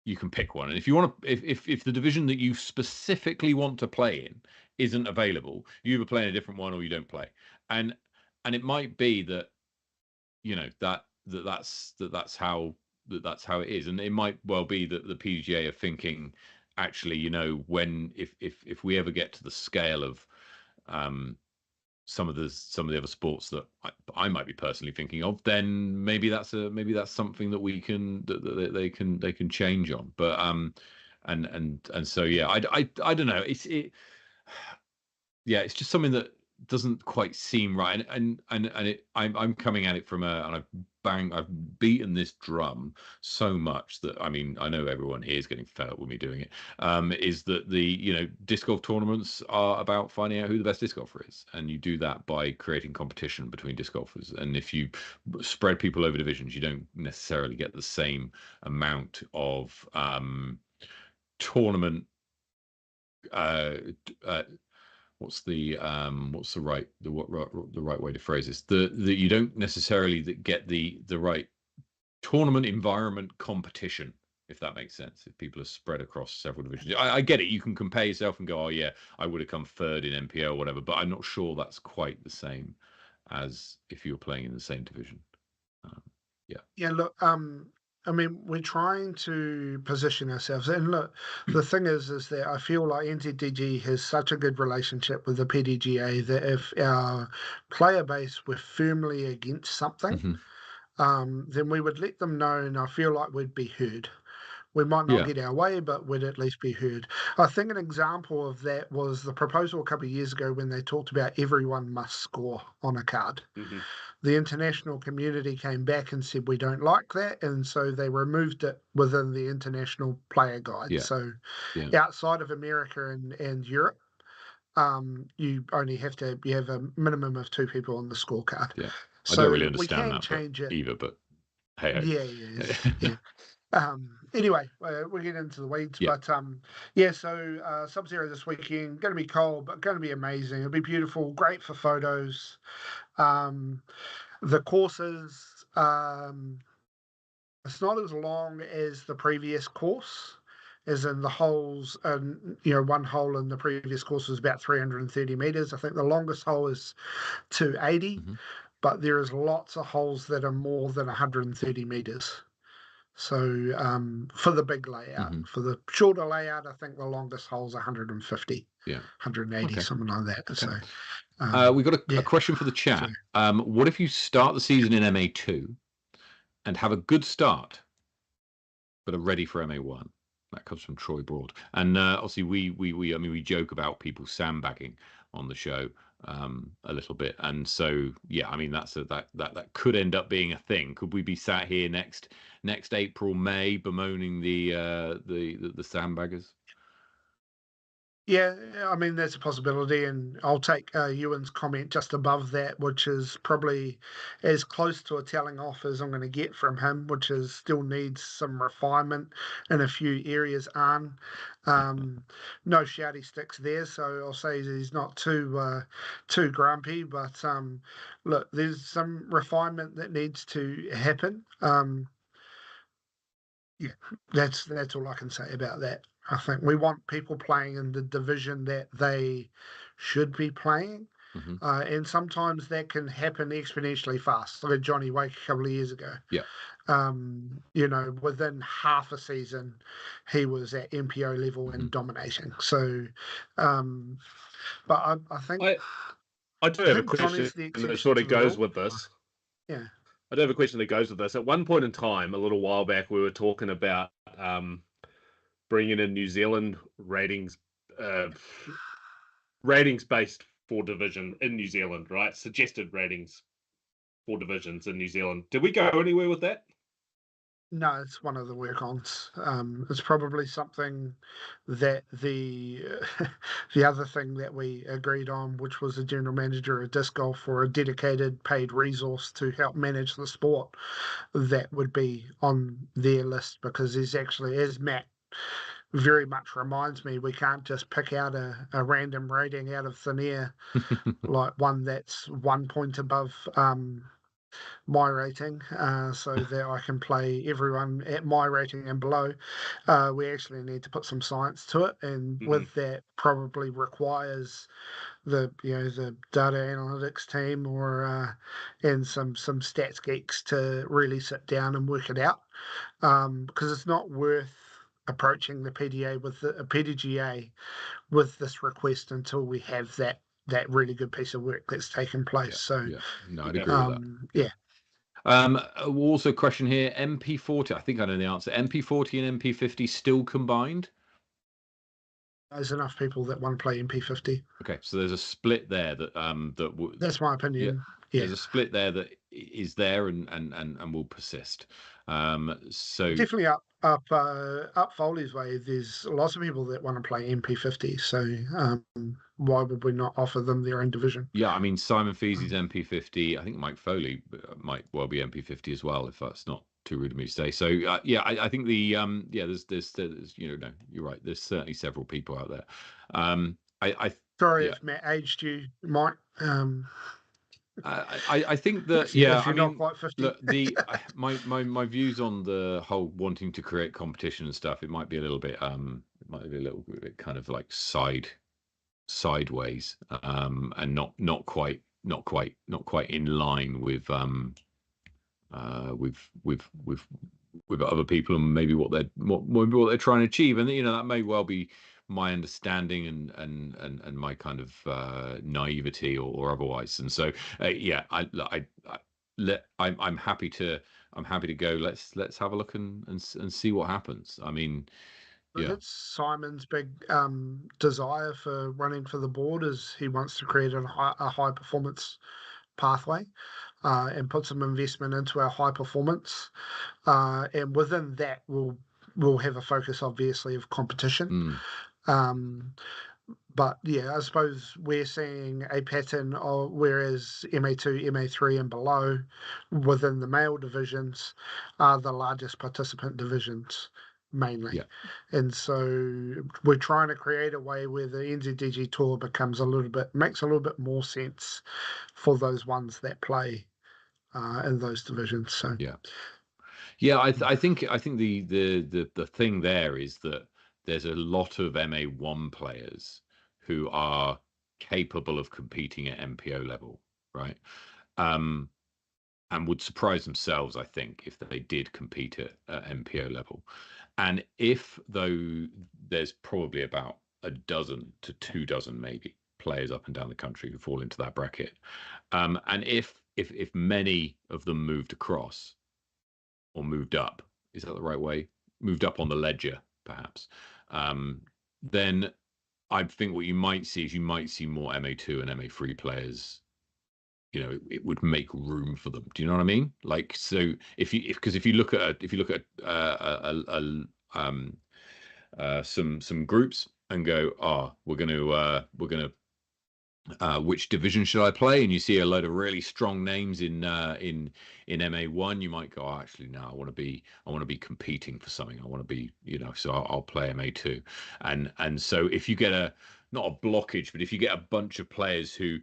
you can pick one. And if you want to, if the division that you specifically want to play in isn't available, you either play in a different one or you don't play. And it might be that that's how it is, and it might well be that the PGA are thinking, actually, when if we ever get to the scale of some of the other sports that I might be personally thinking of, then maybe that's something that they can change on. But and so yeah, I don't know. It's just something that doesn't quite seem right, I'm coming at it from I've beaten this drum so much that I mean I know everyone here is getting fed up with me doing it. Is that the disc golf tournaments are about finding out who the best disc golfer is, and you do that by creating competition between disc golfers. And if you spread people over divisions, you don't necessarily get the same amount of tournament what's the right way to phrase this? The you don't necessarily get the right tournament environment competition, if that makes sense. If people are spread across several divisions, I get it. You can compare yourself and go, oh yeah, I would have come third in MPO or whatever, but I'm not sure that's quite the same as if you were playing in the same division. Yeah, look, I mean, we're trying to position ourselves, and look, the thing is that I feel like NZDG has such a good relationship with the PDGA that if our player base were firmly against something, then we would let them know, and I feel like we'd be heard. We might not Yeah. get our way, but we'd at least be heard. I think an example of that was the proposal a couple of years ago when they talked about everyone must score on a card. Mm-hmm. The international community came back and said we don't like that, and so they removed it within the international player guide. So outside of America and Europe, you only have a minimum of 2 people on the scorecard. Yeah, I so don't really we understand can that, change it either. But hey, yeah. Anyway, we'll get into the weeds, but so Sub-Zero this weekend, going to be cold, but going to be amazing. It'll be beautiful, great for photos. The courses, it's not as long as the previous course, as in the holes, and one hole in the previous course was about 330 meters. I think the longest hole is 280, but there is lots of holes that are more than 130 meters. So for the big layout, for the shorter layout, I think the longest hole's 150, 180, something like that. Okay. So we've got a question for the chat. What if you start the season in MA2 and have a good start, but are ready for MA1? That comes from Troy Broad. And obviously, we joke about people sandbagging on the show a little bit, and so yeah, I mean that could end up being a thing. Could we be sat here next April, May, bemoaning the sandbaggers? Yeah, I mean, there's a possibility, and I'll take Ewan's comment just above that, which is probably as close to a telling off as I'm going to get from him, which is still needs some refinement in a few areas. No shouty sticks there, so I'll say he's not too grumpy, but look, there's some refinement that needs to happen. Yeah, that's all I can say about that. I think we want people playing in the division that they should be playing, and sometimes that can happen exponentially fast. Look at Johnny Wake a couple of years ago. Yeah. Within half a season, he was at MPO level and dominating. So, but I think I do have a question that sort of goes with this. Yeah. I do have a question that goes with this. At one point in time, a little while back, we were talking about bringing in New Zealand ratings based for division in New Zealand, right? Suggested ratings for divisions in New Zealand. Did we go anywhere with that? No, it's one of the work-ons. It's probably something that the other thing that we agreed on, which was a general manager of disc golf for a dedicated paid resource to help manage the sport, that would be on their list, because there's actually, as Matt very much reminds me, we can't just pick out a random rating out of thin air, like one that's 1 point above my rating, so that I can play everyone at my rating and below. We actually need to put some science to it, and with that probably requires the data analytics team or and some stats geeks to really sit down and work it out, because it's not worth approaching the PDGA with this request until we have that really good piece of work that's taken place. No, I'd agree with that. Also, question here: MP40. I think I know the answer. MP40 and MP50 still combined? There's enough people that want to play MP50. Okay, so there's a split there that's my opinion. Yeah. There's a split there that is there and will persist. So definitely up Foley's way, there's lots of people that want to play MP50. So why would we not offer them their own division? Yeah, I mean, Simon Feasy's MP50. I think Mike Foley might well be MP50 as well, if that's not too rude of me to say. So I think there's no, you're right. There's certainly several people out there. Sorry if Matt aged you, Mike. I think that if you're not quite 50. Look, my views on the whole wanting to create competition and stuff, it might be a little bit kind of like sideways, and not quite in line with other people and maybe what they're trying to achieve, and that may well be my understanding and my kind of naivety or otherwise. And so I'm happy to go. Let's have a look and see what happens. I mean, It's Simon's big desire for running for the board is he wants to create a high performance pathway and put some investment into our high performance, and within that we'll have a focus obviously of competition. But I suppose we're seeing a pattern of, whereas MA2, MA3 and below within the male divisions are the largest participant divisions mainly. And so we're trying to create a way where the NZDG tour makes a little bit more sense for those ones that play in those divisions. So I think the thing there is that there's a lot of MA1 players who are capable of competing at MPO level, right? and would surprise themselves, I think, if they did compete at MPO level. And if, though, there's probably about a dozen to 24 maybe players up and down the country who fall into that bracket, and if many of them moved across or moved up, is that the right way? Moved up on the ledger, perhaps, then I think what you might see is more MA2 and MA3 players. You know, it would make room for them. Do you know what I mean? Like, so if you look at some groups and go, we're gonna which division should I play? And you see a load of really strong names in MA1, you might go, actually, no, I want to be competing for something. I want to be, so I'll play MA2. And so if you get not a blockage, but if you get a bunch of players who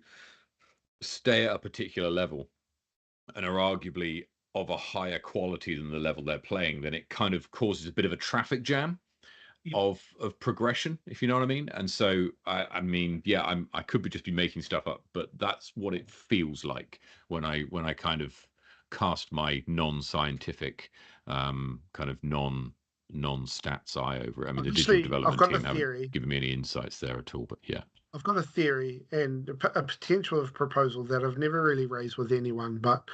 stay at a particular level and are arguably of a higher quality than the level they're playing, then it kind of causes a bit of a traffic jam of progression, if you know what I mean. And so I mean, yeah, I could just be making stuff up, but that's what it feels like when I kind of cast my non-scientific kind of non-stats eye over it. I mean, the digital development team haven't given me any insights there at all, but yeah. I've got a theory and a potential of proposal that I've never really raised with anyone, but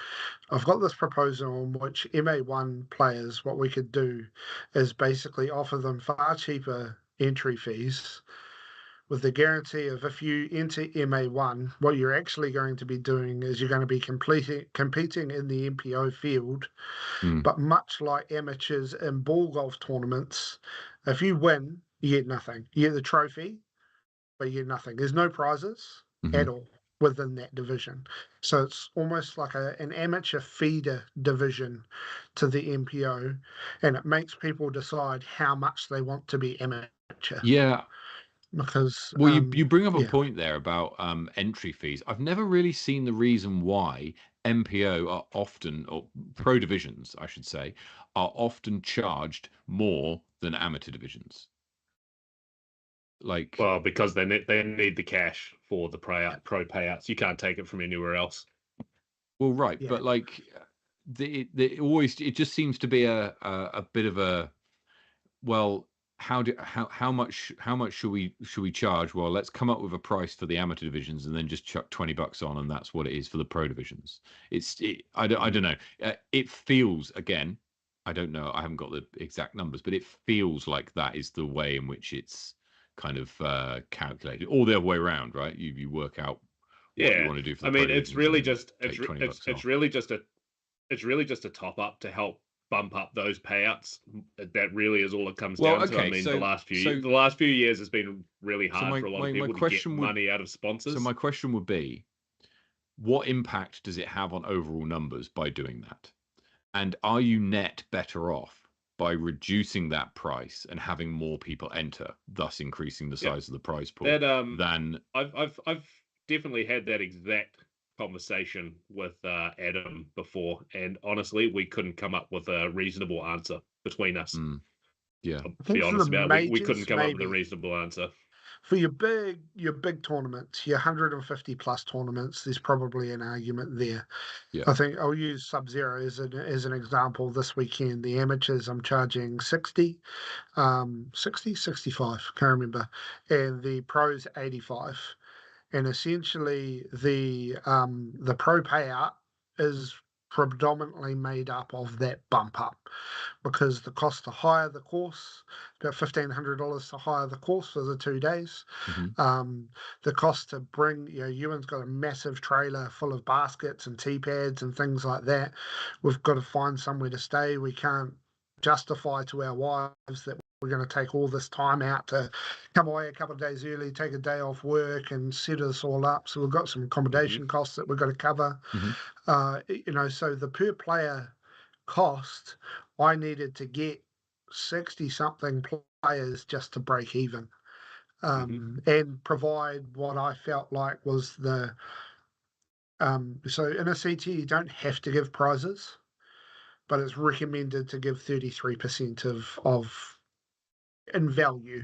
I've got this proposal on which MA1 players, what we could do is basically offer them far cheaper entry fees with the guarantee of if you enter MA1, what you're actually going to be doing is you're going to be competing in the MPO field, but much like amateurs in ball golf tournaments, if you win, you get nothing. You get the trophy, but you get nothing. There's no prizes at all within that division. So it's almost like an amateur feeder division to the MPO, and it makes people decide how much they want to be amateur. Yeah. Because well, you bring up a point there about entry fees. I've never really seen the reason why MPO are often, or pro divisions, I should say, are often charged more than amateur divisions. Like, well, because they need the cash for the pro payouts. You can't take it from anywhere else. Well, right, but like, it just seems to be a bit of a, well, how much should we charge? Well, let's come up with a price for the amateur divisions and then just chuck $20 on, and that's what it is for the pro divisions. I don't know. It feels, again, I don't know. I haven't got the exact numbers, but it feels like that is the way in which it's kind of calculated, or the other way around, right? You work out what you want to do for the pro divisions. It's really just a top up to help bump up those payouts. That really is all it comes down to. I mean, the last few years has been really hard for a lot of people to get money out of sponsors. So my question would be, what impact does it have on overall numbers by doing that? And are you net better off by reducing that price and having more people enter, thus increasing the size of the prize pool? Than I've definitely had that exact conversation with Adam before, and honestly, we couldn't come up with a reasonable answer between us. Yeah, to be honest about it, we couldn't come up with a reasonable answer. For your big tournaments, your 150 plus tournaments, there's probably an argument there. Yeah. I think I'll use Sub-Zero as an example. This weekend, the amateurs, I'm charging 60, 65, can't remember, and the pros 85. And essentially, the pro payout is predominantly made up of that bump up, because the cost to hire the course, about $1,500 to hire the course for the 2 days. The cost to bring, Ewan's got a massive trailer full of baskets and tea pads and things like that. We've got to find somewhere to stay. We can't justify to our wives that we're going to take all this time out to come away a couple of days early, take a day off work and set us all up. So we've got some accommodation costs that we've got to cover. So the per player cost, I needed to get 60 something players just to break even, and provide what I felt like was the, so in a CT, you don't have to give prizes, but it's recommended to give 33% of in value.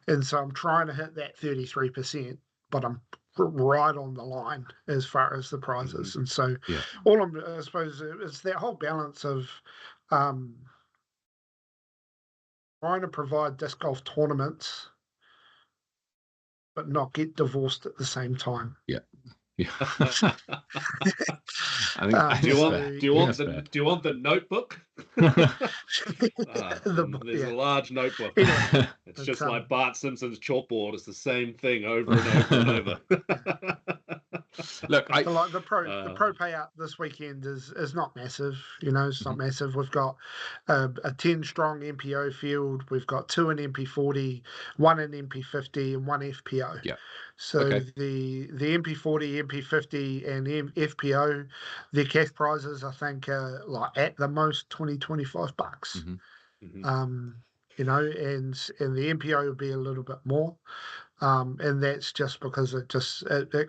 And so I'm trying to hit that 33%, but right on the line as far as the prizes. And so Yeah. I suppose, it's that whole balance of trying to provide disc golf tournaments, but not get divorced at the same time. Yeah. I think Do you want? So- Do you want that's the? fair. Do you want the notebook? There's a large notebook. Anyway, It's just like Bart Simpson's chalkboard. It's the same thing over and over and over. Look, so like the pro payout this weekend is not massive. It's not massive. We've got a 10 strong MPO field. We've got 2 in MP40, 1 in MP50, and 1 FPO. Yeah. So Okay. the MP40, MP50, and FPO, their cash prizes I think are like at the most $20-25. And the MPO will be a little bit more. And that's just because it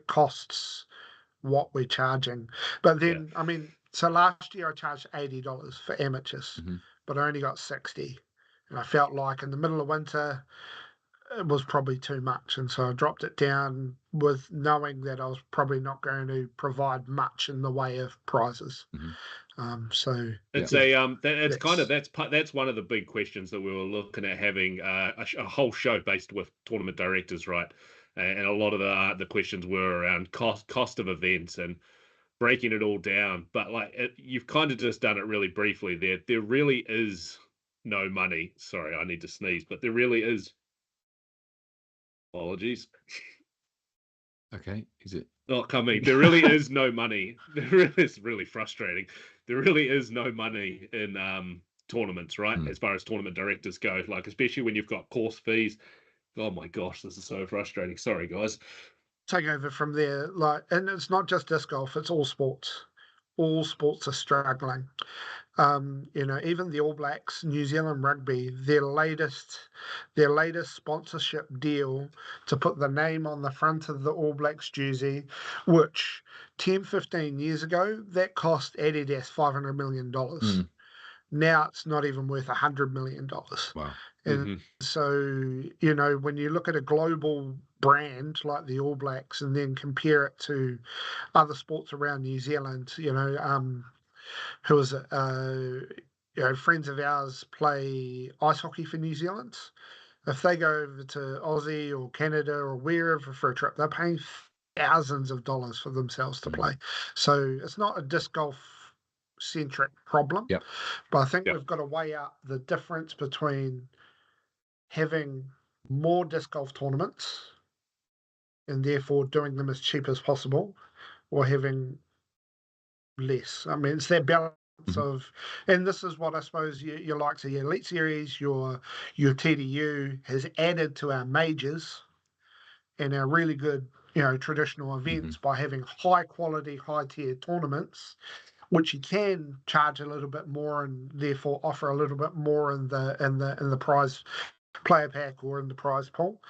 costs what we're charging. But then, so last year I charged $80 for amateurs, but I only got 60. And I felt like in the middle of winter, it was probably too much. And so I dropped it down with knowing that I was probably not going to provide much in the way of prizes. So it's that's one of the big questions that we were looking at having a whole show based with tournament directors, right? And a lot of the questions were around cost of events and breaking it all down. But you've kind of just done it really briefly there. There really is no money. Sorry, I need to sneeze, but there really is. Apologies. Okay, is it not coming? There really is no money. It's really frustrating. There really is no money in tournaments, right? As far as tournament directors go, especially when you've got course fees. Oh my gosh, this is so frustrating. Sorry, guys. Take over from there, and it's not just disc golf; it's all sports. All sports are struggling. Even the All Blacks, New Zealand Rugby, their latest sponsorship deal to put the name on the front of the All Blacks jersey, which 10, 15 years ago, that cost Adidas $500 million. Now it's not even worth $100 million. Wow. And so, when you look at a global brand like the All Blacks and then compare it to other sports around New Zealand, who was friends of ours play ice hockey for New Zealand. If they go over to Aussie or Canada or wherever for a trip, they're paying thousands of dollars for themselves to play. So it's not a disc golf centric problem. Yep. But I think we've got to weigh out the difference between having more disc golf tournaments and therefore doing them as cheap as possible, or having less. It's that balance of, and this is what I suppose your likes of your Elite Series, your TDU has added to our majors and our really good, traditional events by having high quality, high tier tournaments, which you can charge a little bit more and therefore offer a little bit more in the prize player pack or in the prize pool.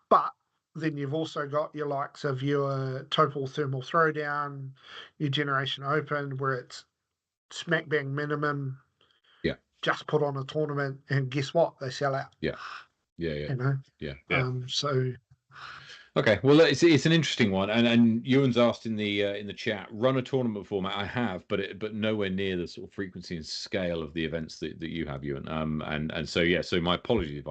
But then you've also got your likes of your Total Thermal Throwdown, your Generation Open, where it's smack bang minimum. Yeah. Just put on a tournament, and guess what? They sell out. Yeah. So. Okay, well, it's an interesting one, and Ewan's asked in the chat, run a tournament format. I have, but nowhere near the sort of frequency and scale of the events that you have, Ewan. And so my apologies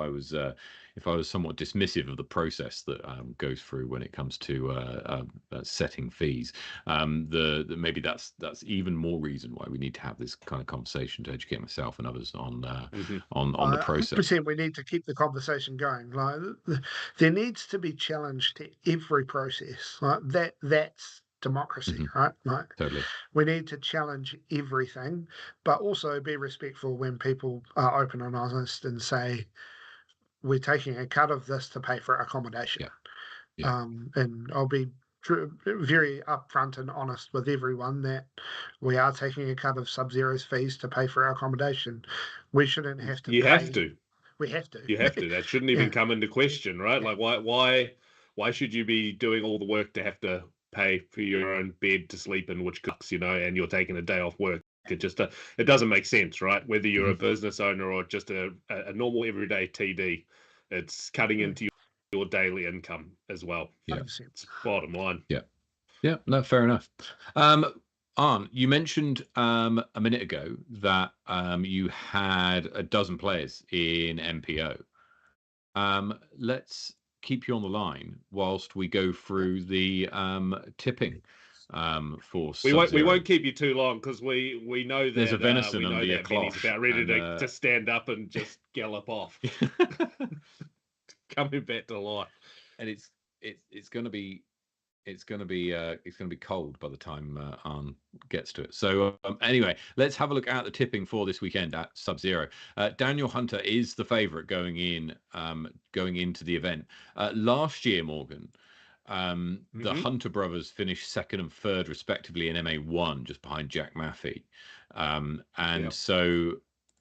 if I was somewhat dismissive of the process that goes through when it comes to setting fees. Maybe that's even more reason why we need to have this kind of conversation to educate myself and others on the process. 100% we need to keep the conversation going. There needs to be challenge to every process. That's democracy, right? Totally. We need to challenge everything, but also be respectful when people are open and honest and say, we're taking a cut of this to pay for accommodation. Yeah. And I'll be very upfront and honest with everyone that we are taking a cut of Sub-Zero's fees to pay for our accommodation. We shouldn't have to. You have to. We have to. You have to. That shouldn't even come into question, right? Why should you be doing all the work to have to pay for your own bed to sleep in, which cooks, and you're taking a day off work? It doesn't make sense, right? Whether you're a business owner or just a normal everyday TD, it's cutting into your daily income as well. Yeah. It's bottom line. Yeah, no, fair enough. Arne, you mentioned a minute ago that you had a dozen players in MPO. Let's keep you on the line whilst we go through the tipping for We Sub-Zero. won't keep you too long because we know that There's a venison we know under your that Benny's cloche about ready and, to stand up and just gallop off, coming back to life. and it's going to be cold by the time Arne gets to it. So anyway, let's have a look at the tipping for this weekend at Sub-Zero. Daniel Hunter is the favourite going into the event. Last year, Morgan, the Hunter brothers finished second and third respectively in MA1, just behind Jack Maffey. So,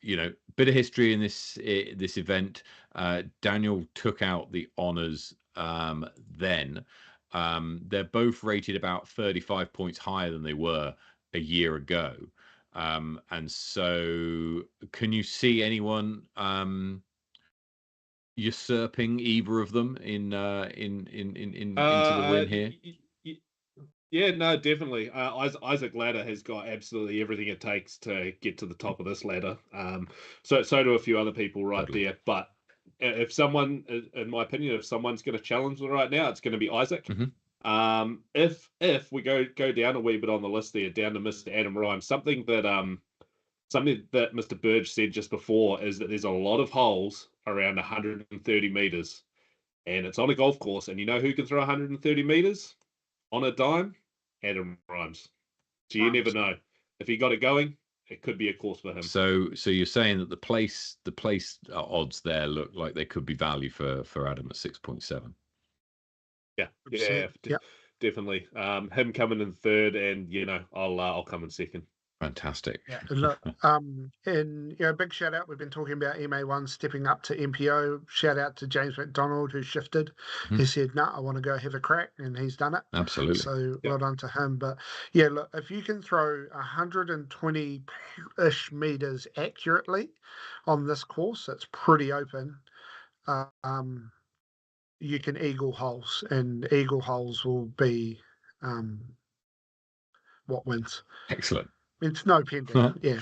you know, bit of history in this event. Daniel took out the honours then. They're both rated about 35 points higher than they were a year ago. And so can you see anyone usurping either of them into the win here? Yeah, no, definitely. Isaac Ladder has got absolutely everything it takes to get to the top of this ladder. So do a few other people right there. But if someone, in my opinion, if someone's going to challenge them right now, it's going to be Isaac. If we go down a wee bit on the list there, down to Mr. Adam Rhymes, something that Mr. Burgess said just before is that there's a lot of holes around 130 meters, and it's on a golf course. And you know who can throw 130 meters on a dime? Adam Rhymes. So you never know. If he got it going, it could be a course for him. So you're saying that the place odds there look like they could be value for Adam at 6.7. Yeah, definitely. Him coming in third, and you know, I'll come in second. Fantastic. Yeah, look, and you know, big shout out. We've been talking about MA1 stepping up to MPO. Shout out to James McDonald who shifted. He said, "No, I want to go have a crack," and he's done it. Absolutely. So well done to him. But yeah, look, if you can throw 120-ish meters accurately on this course, it's pretty open. You can eagle holes, and eagle holes will be what wins. Excellent. It's no pending. Yeah.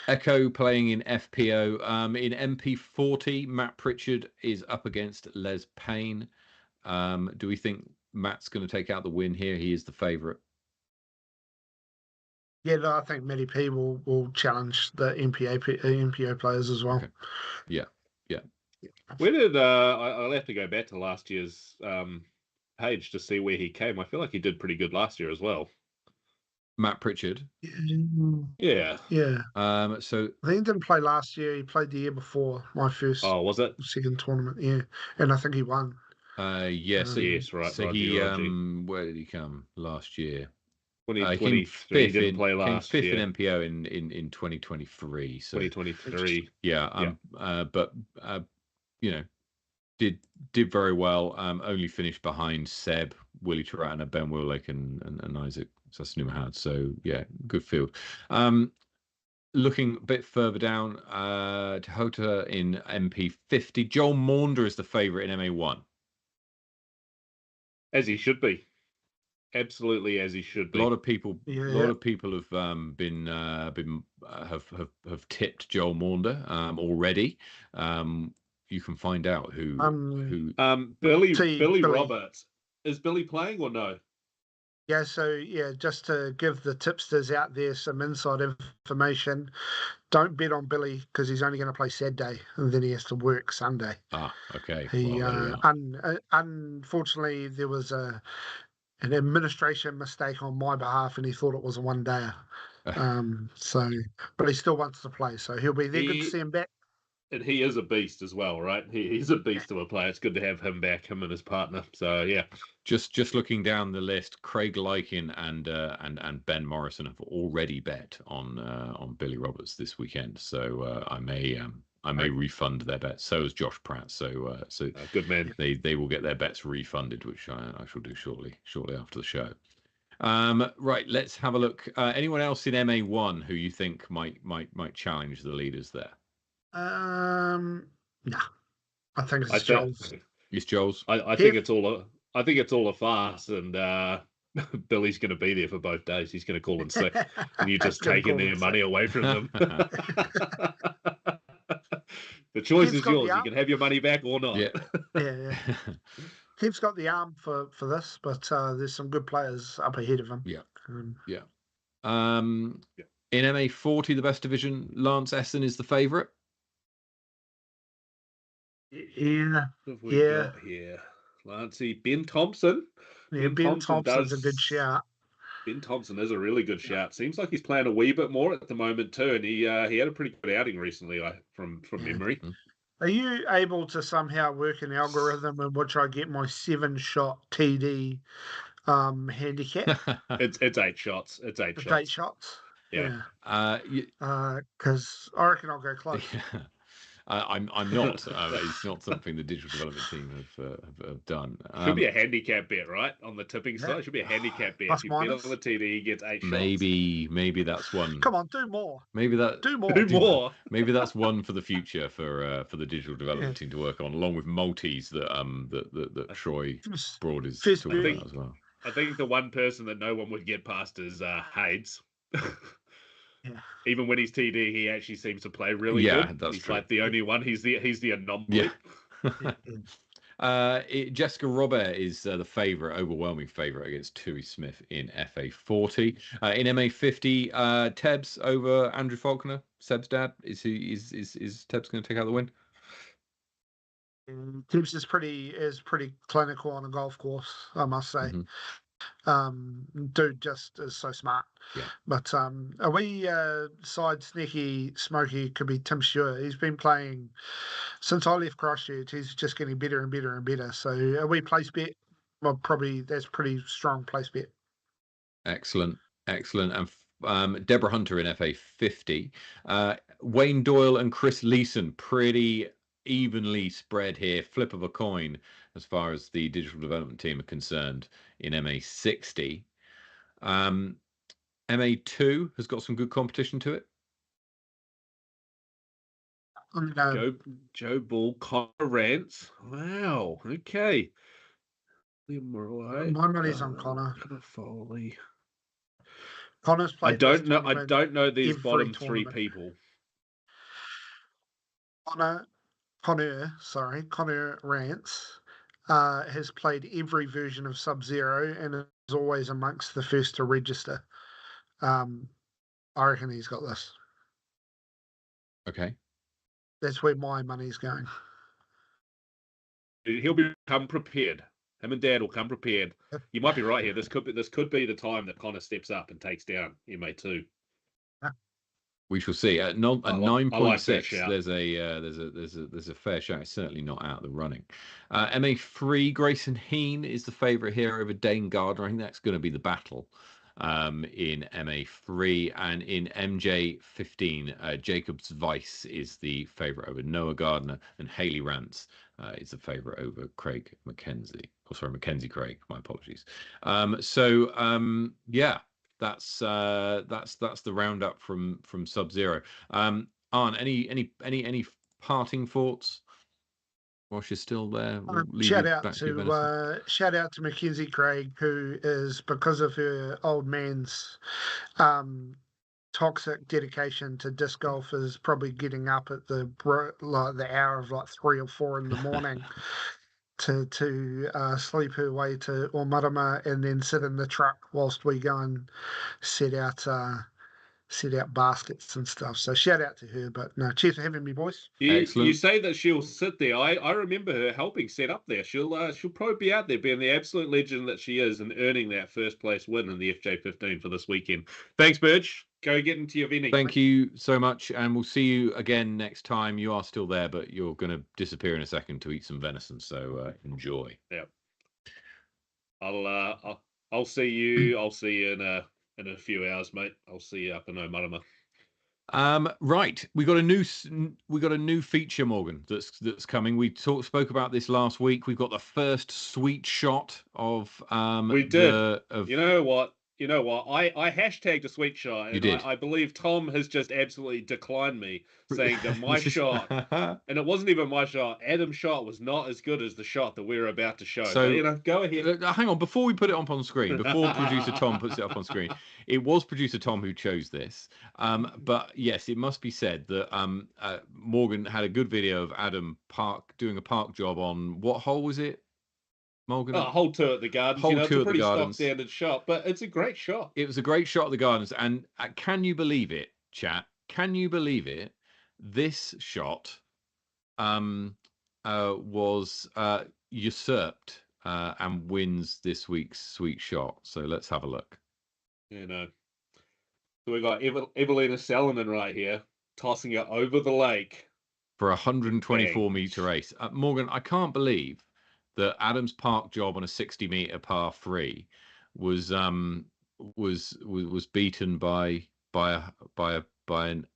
Echo playing in FPO. In MP40, Matt Pritchard is up against Les Payne. Do we think Matt's going to take out the win here? He is the favourite. Yeah, no, I think Matty P will challenge the MPO players as well. Okay. Yeah. Where did I'll have to go back to last year's page to see where he came. I feel like he did pretty good last year as well. Matt Pritchard. Yeah. So I think he didn't play last year. He played the year before, my first. Oh, was it? Second tournament? Yeah, and I think he won. Yes, right. So he where did he come last year? 2023. He didn't play last year. Fifth in MPO in 2023. So 2023. Yeah. But you know, did very well. Only finished behind Seb, Willie Taratana, Ben Willake, and Isaac Sassanumahad. So yeah, good field. Looking a bit further down, Tahota in MP50. Joel Maunder is the favourite in MA1. As he should be. Absolutely, as he should be. A lot of people have have tipped Joel Maunder already. You can find out who. Billy Roberts. Is Billy playing or no? Yeah, so yeah, just to give the tipsters out there some inside information, don't bet on Billy because he's only going to play Saturday and then he has to work Sunday. Okay. He unfortunately there was an administration mistake on my behalf and he thought it was a one-dayer. But he still wants to play, so he'll be there. Good to see him back. And he is a beast as well, right? He's a beast of a player. It's good to have him back, him and his partner. So yeah. Just looking down the list, Craig Lykin and Ben Morrison have already bet on Billy Roberts this weekend. So I may refund their bets. So has Josh Pratt. So good man. They will get their bets refunded, which I shall do shortly after the show. Right, let's have a look. Anyone else in MA1 who you think might challenge the leaders there? No. I think it's I Joel's. think It's Joel's. I think it's all a farce, and Billy's going to be there for both days. He's going to call in sick, and you're just taking their money away from them. The choice is yours. You can have your money back or not. Yeah. Kev's got the arm for this, but there's some good players up ahead of him. Yeah. Yeah. In MA40, the best division, Lance Essen is the favourite. Yeah. What have we got here? Lancey, Ben Thompson. Yeah, Ben Thompson's a good shout. Ben Thompson is a really good shout. Seems like he's playing a wee bit more at the moment too, and he had a pretty good outing recently, from memory. Are you able to somehow work an algorithm in which I get my 7-shot TD handicap? It's 8 shots. It's 8 shots. 8 shots. Yeah. Because I reckon I'll go close. I'm not. It's not something the digital development team have done. Should be a handicap bet, right? On the tipping side, should be a handicap bet. Plus If you bet minus. on the TD, he gets 8 shots. Maybe that's one. Come on, do more. Maybe that do more. Do more. Maybe that's one for the future for the digital development team to work on, along with multis that Troy Broad is talking about as well. I think the one person that no one would get past is Hades. Yeah. Even when he's TD, he actually seems to play really good. That's he's true. like the only one. He's the anomaly. Yeah. Jessica Robert is the overwhelming favourite against Tui Smith in FA40. In MA50, Tebbs over Andrew Faulkner. Seb's dad. Is Tebbs going to take out the win? Tebbs is pretty clinical on a golf course, I must say. Dude just is so smart. Yeah. But a wee side sneaky smoky could be Tim Stewart. He's been playing since I left Christchurch. He's just getting better and better and better. So a wee place bet, well, probably that's pretty strong place bet. Excellent. And Deborah Hunter in FA50. Wayne Doyle and Chris Leeson, pretty evenly spread here, flip of a coin as far as the digital development team are concerned in MA60. MA2 has got some good competition to it. Joe Ball, Connor Rance. Wow. Okay. My money's on Connor. Connor Foley. Connor's played. I don't know these bottom three people. Connor Rance has played every version of Sub-Zero and is always amongst the first to register. I reckon he's got this. Okay. That's where my money's going. He'll become prepared. Him and Dad will come prepared. You might be right here. This could be the time that Connor steps up and takes down MA2. We shall see. At 9.6, like there's a fair shout. It's certainly not out of the running. MA3, Grayson Heen is the favourite here over Dane Gardner. I think that's going to be the battle in MA3. And in MJ15, Jacobs Weiss is the favourite over Noah Gardner, and Haley Rance is the favourite over Craig McKenzie. Mackenzie Craig. My apologies. That's the roundup from Sub-Zero. Arne, any parting thoughts whilst you're still there? Shout out to Mackenzie Craig, who is, because of her old man's toxic dedication to disc golf, is probably getting up at the hour of 3 or 4 in the morning. To sleep her way to Omarama and then sit in the truck whilst we go and set out baskets and stuff. So shout out to her. But no, cheers for having me, boys. You say that she'll sit there. I remember her helping set up there. She'll probably be out there being the absolute legend that she is and earning that first place win in the FJ15 for this weekend. Thanks, Burge. Go get into your venue. Thank you so much, and we'll see you again next time. You are still there, but you're going to disappear in a second to eat some venison. So enjoy. Yeah. I'll see you. I'll see you in a few hours, mate. I'll see you up in Omarama. Right, we got a new feature, Morgan, that's coming. We spoke about this last week. We've got the first sweet shot of we did. You know what? you know what? I hashtagged a sweet shot, You and did. I believe Tom has just absolutely declined me, saying that my This is- shot, and it wasn't even my shot, Adam's shot was not as good as the shot that we're about to show. So, but, you know, go ahead. hang on, before we put it up on screen, before producer Tom puts it up on screen, it was producer Tom who chose this. But yes, it must be said that Morgan had a good video of Adam doing a park job on what hole was it, Morgan? Whole tour at the Gardens. Whole You know, it's tour a at the pretty stock Gardens. standard shot, but it's a great shot. It was a great shot of the Gardens, and can you believe it, chat? Can you believe it? This shot was usurped and wins this week's sweet shot. So let's have a look. You know, so we got Evelina Salonen right here tossing it over the lake for a 124 Bang. meter ace. Morgan, I can't believe that Adam's park job on a 60 meter par 3 was beaten by an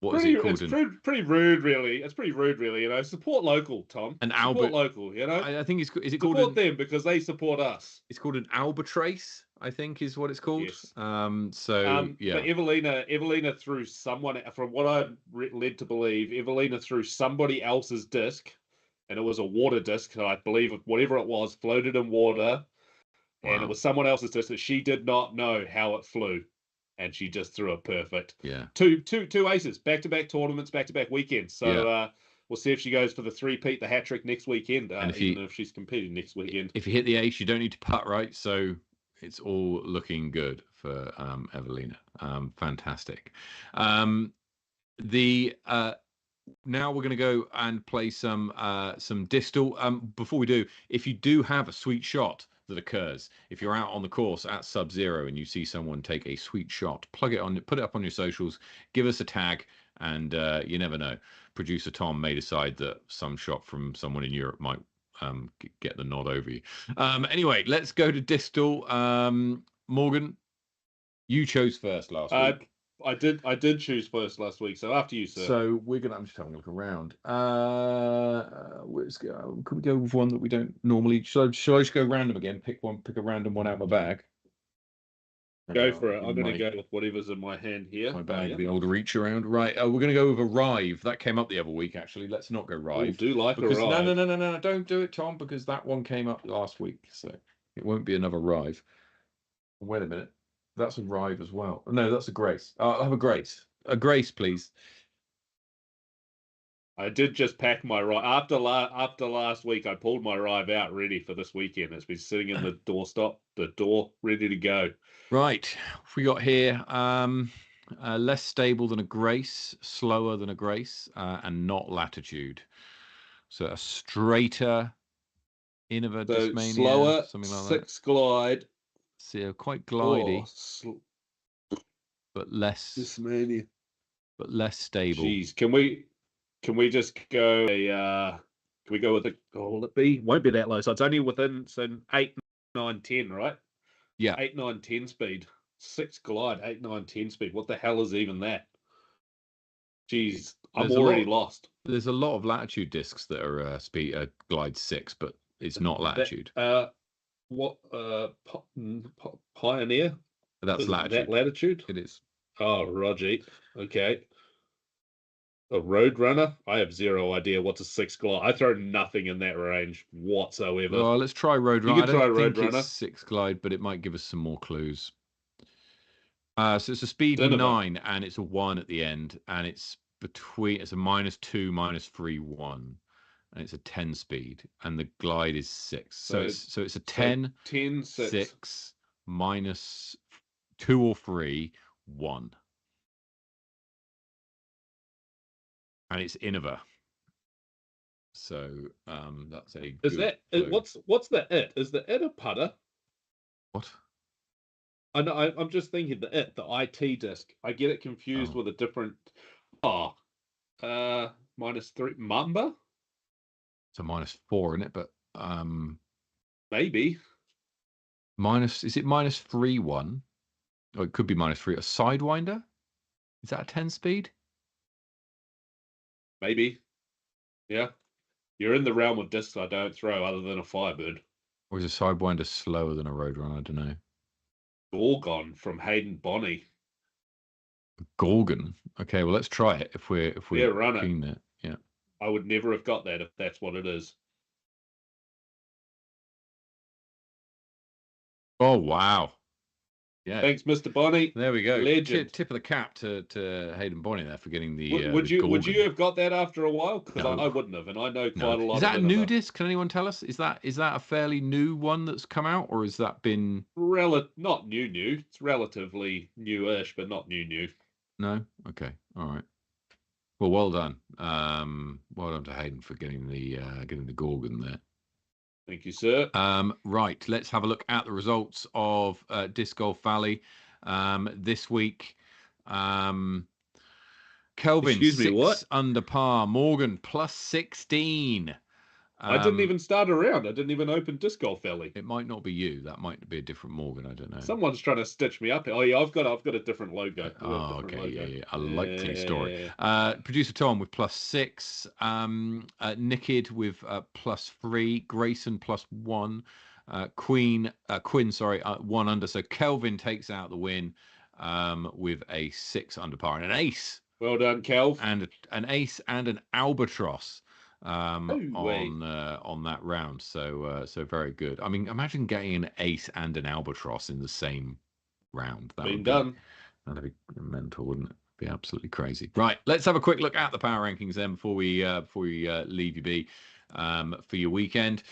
pretty rude, really. It's pretty rude, really. You know, support local, Tom. Support local. You know, I think is it support called them because they support us. It's called an albatrace, I think, is what it's called. Yes. Yeah. But Evelina threw someone, from what I'm led to believe, Evelina threw somebody else's disc, and it was a water disc. I believe whatever it was floated in water, and it was someone else's disc that she did not know how it flew. And she just threw it perfect. Yeah. Two aces, back-to-back tournaments, back-to-back weekends. So we'll see if she goes for the three-peat, the hat trick next weekend, and if she's competing next weekend. If you hit the ace, you don't need to putt, right? So it's all looking good for Evelina. Fantastic. Now we're going to go and play some distal. Before we do, if you do have a sweet shot that occurs, if you're out on the course at sub-zero and you see someone take a sweet shot, plug it on, put it up on your socials, give us a tag, and you never know. Producer Tom may decide that some shot from someone in Europe might get the nod over you. Anyway, let's go to distal. Morgan, you chose first last week. I did choose first last week, so after you, sir. So I'm just having a look around. Could we go with one that we don't normally? Shall I just go random again? Pick a random one out of my bag. Go for it. I'm going to go with whatever's in my hand here. My bag, the old reach around. Right, we're going to go with a Rive. That came up the other week, actually. Let's not go Rive. Do like a Rive. No, don't do it, Tom, because that one came up last week, so it won't be another Rive. Wait a minute. That's a Rive as well. No, that's a Grace. I'll have a Grace. A Grace, please. I did just pack my Rive. After last week, I pulled my Rive out ready for this weekend. It's been sitting in the door, ready to go. Right. We got here less stable than a Grace, slower than a Grace, and not Latitude. So a straighter Innova Discmania, slower, something like six glide. So quite glidey, but less Discmania, but less stable. Jeez, can we just go can we go with the will it be? Won't be that low. So it's only within 8, 9, 10, right? Yeah. 8, 9, 10 speed. 6 glide, 8, 9, 10 speed. What the hell is even that? Jeez, I'm already lost. There's a lot of Latitude discs that are glide 6, but it's not Latitude. What Pioneer? That's Latitude. That Latitude? It is. Oh, Roger. Okay. A Roadrunner? I have zero idea what's a 6 glide. I throw nothing in that range whatsoever. Well, let's try Roadrunner. You can try Roadrunner. Roadrunner. It's 6 glide, but it might give us some more clues. So it's a speed 9, and it's a 1 at the end, and it's a -2, -3, 1. And it's a 10 speed, and the glide is 6. So it's a 10, 6, -2 or 3, 1. And it's Innova. So that's a is that clue. What's the it? Is the it a putter? What? I know. I'm just thinking the IT disc. I get it confused with a different. -3 Mamba. It's a -4 in it, but maybe is it -3, 1? Or it could be -3. A Sidewinder? Is that a 10 speed? Maybe. Yeah. You're in the realm of discs I don't throw other than a Firebird. Or is a Sidewinder slower than a Roadrunner? I don't know. Gorgon from Hayden Bonney. Gorgon. Okay, well, let's try it if we're run it. keen there. Yeah. I would never have got that if that's what it is. Oh, wow. Yeah. Thanks, Mr. Bonney. There we go. Legend. Tip of the cap to Hayden Bonney there for getting the. Would you Gorgon. have got that after a while? Because No. I wouldn't have, and I know quite a lot. Is that of a new disc? Can anyone tell us? Is that a fairly new one that's come out, or has that been not new? It's relatively newish, but not new. No. Okay. All right. Well, well done. Well done to Hayden for getting the Gorgon there. Thank you, sir. Right, let's have a look at the results of Disc Golf Valley this week. Kelvin, Excuse me, what? 6 under par. Morgan, plus 16. I didn't even start around. I didn't even open Disc Golf Valley. It might not be you. That might be a different Morgan. I don't know. Someone's trying to stitch me up. Oh yeah, I've got a different logo. Oh, okay, yeah. A likely story. Producer Tom with plus 6. Nickid with plus 3. Grayson plus 1. Quinn, 1 under. So Kelvin takes out the win with a 6 under par and an ace. Well done, Kelv. And an ace and an albatross on that round. So very good. I mean, imagine getting an ace and an albatross in the same round. That'd be mental, wouldn't it? Be absolutely crazy. Right, let's have a quick look at the power rankings then before we leave you be for your weekend.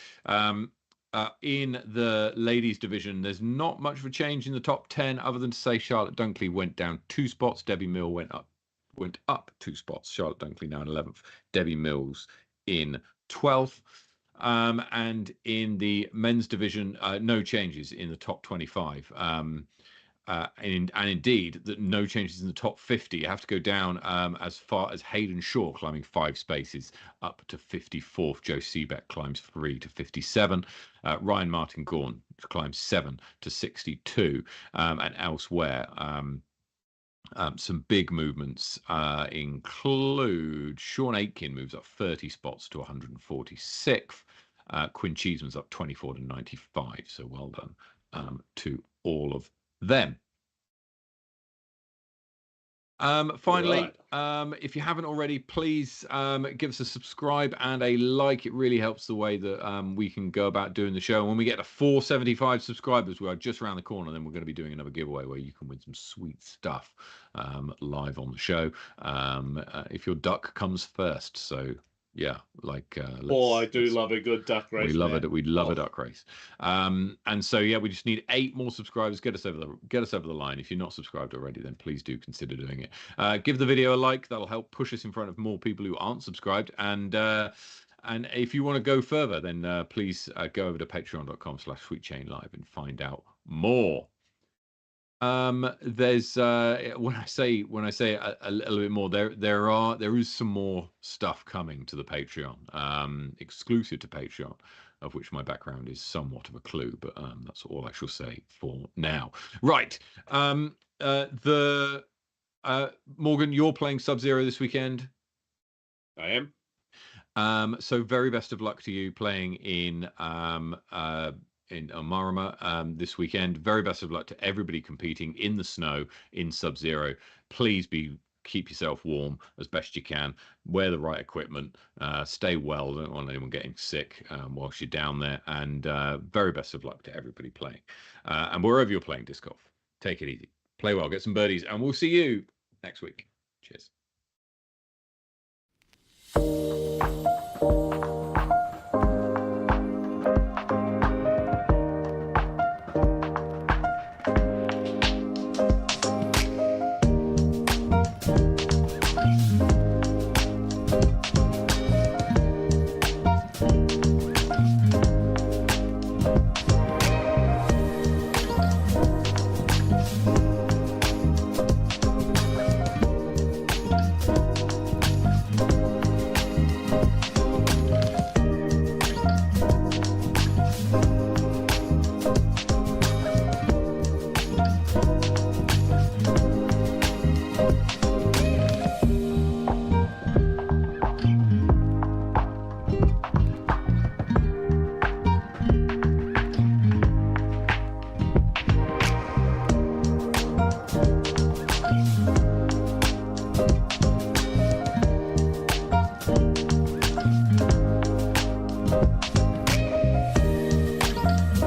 In the ladies division, there's not much of a change in the top 10 other than to say Charlotte Dunkley went down 2 spots. Debbie Mill went up 2 spots. Charlotte Dunkley now in 11th. Debbie Mills in 12th. And in the men's division, no changes in the top 25. And indeed, no changes in the top 50. You have to go down as far as Hayden Shaw climbing 5 spaces up to 54th. Joe Seebeck climbs 3 to 57. Ryan Martin Gorn climbs 7 to 62. And elsewhere, some big movements include Sean Aitken moves up 30 spots to 146th. Quinn Cheeseman's up 24 to 95. So well done to all of them. Finally, if you haven't already, please give us a subscribe and a like. It really helps the way that we can go about doing the show. And when we get to 475 subscribers, we are just around the corner. Then we're going to be doing another giveaway where you can win some sweet stuff live on the show if your duck comes first. So yeah, I do love a good duck race. We love it. We love a duck race. And so yeah, we just need 8 more subscribers. Get us over the line. If you're not subscribed already, then please do consider doing it. Give the video a like. That'll help push us in front of more people who aren't subscribed. And if you want to go further, then please go over to patreon.com/sweetchainlive and find out more. There's when I say a little bit more, there is some more stuff coming to the Patreon, exclusive to Patreon, of which my background is somewhat of a clue, but that's all I shall say for now. Right, Morgan, you're playing Sub-Zero this weekend. I am. So very best of luck to you playing in Marama this weekend. Very best of luck to everybody competing in the snow in Sub-Zero. Please keep yourself warm as best you can. Wear the right equipment. Stay well. Don't want anyone getting sick whilst you're down there. And very best of luck to everybody playing. And wherever you're playing disc golf, take it easy. Play well. Get some birdies. And we'll see you next week. Cheers. Bye.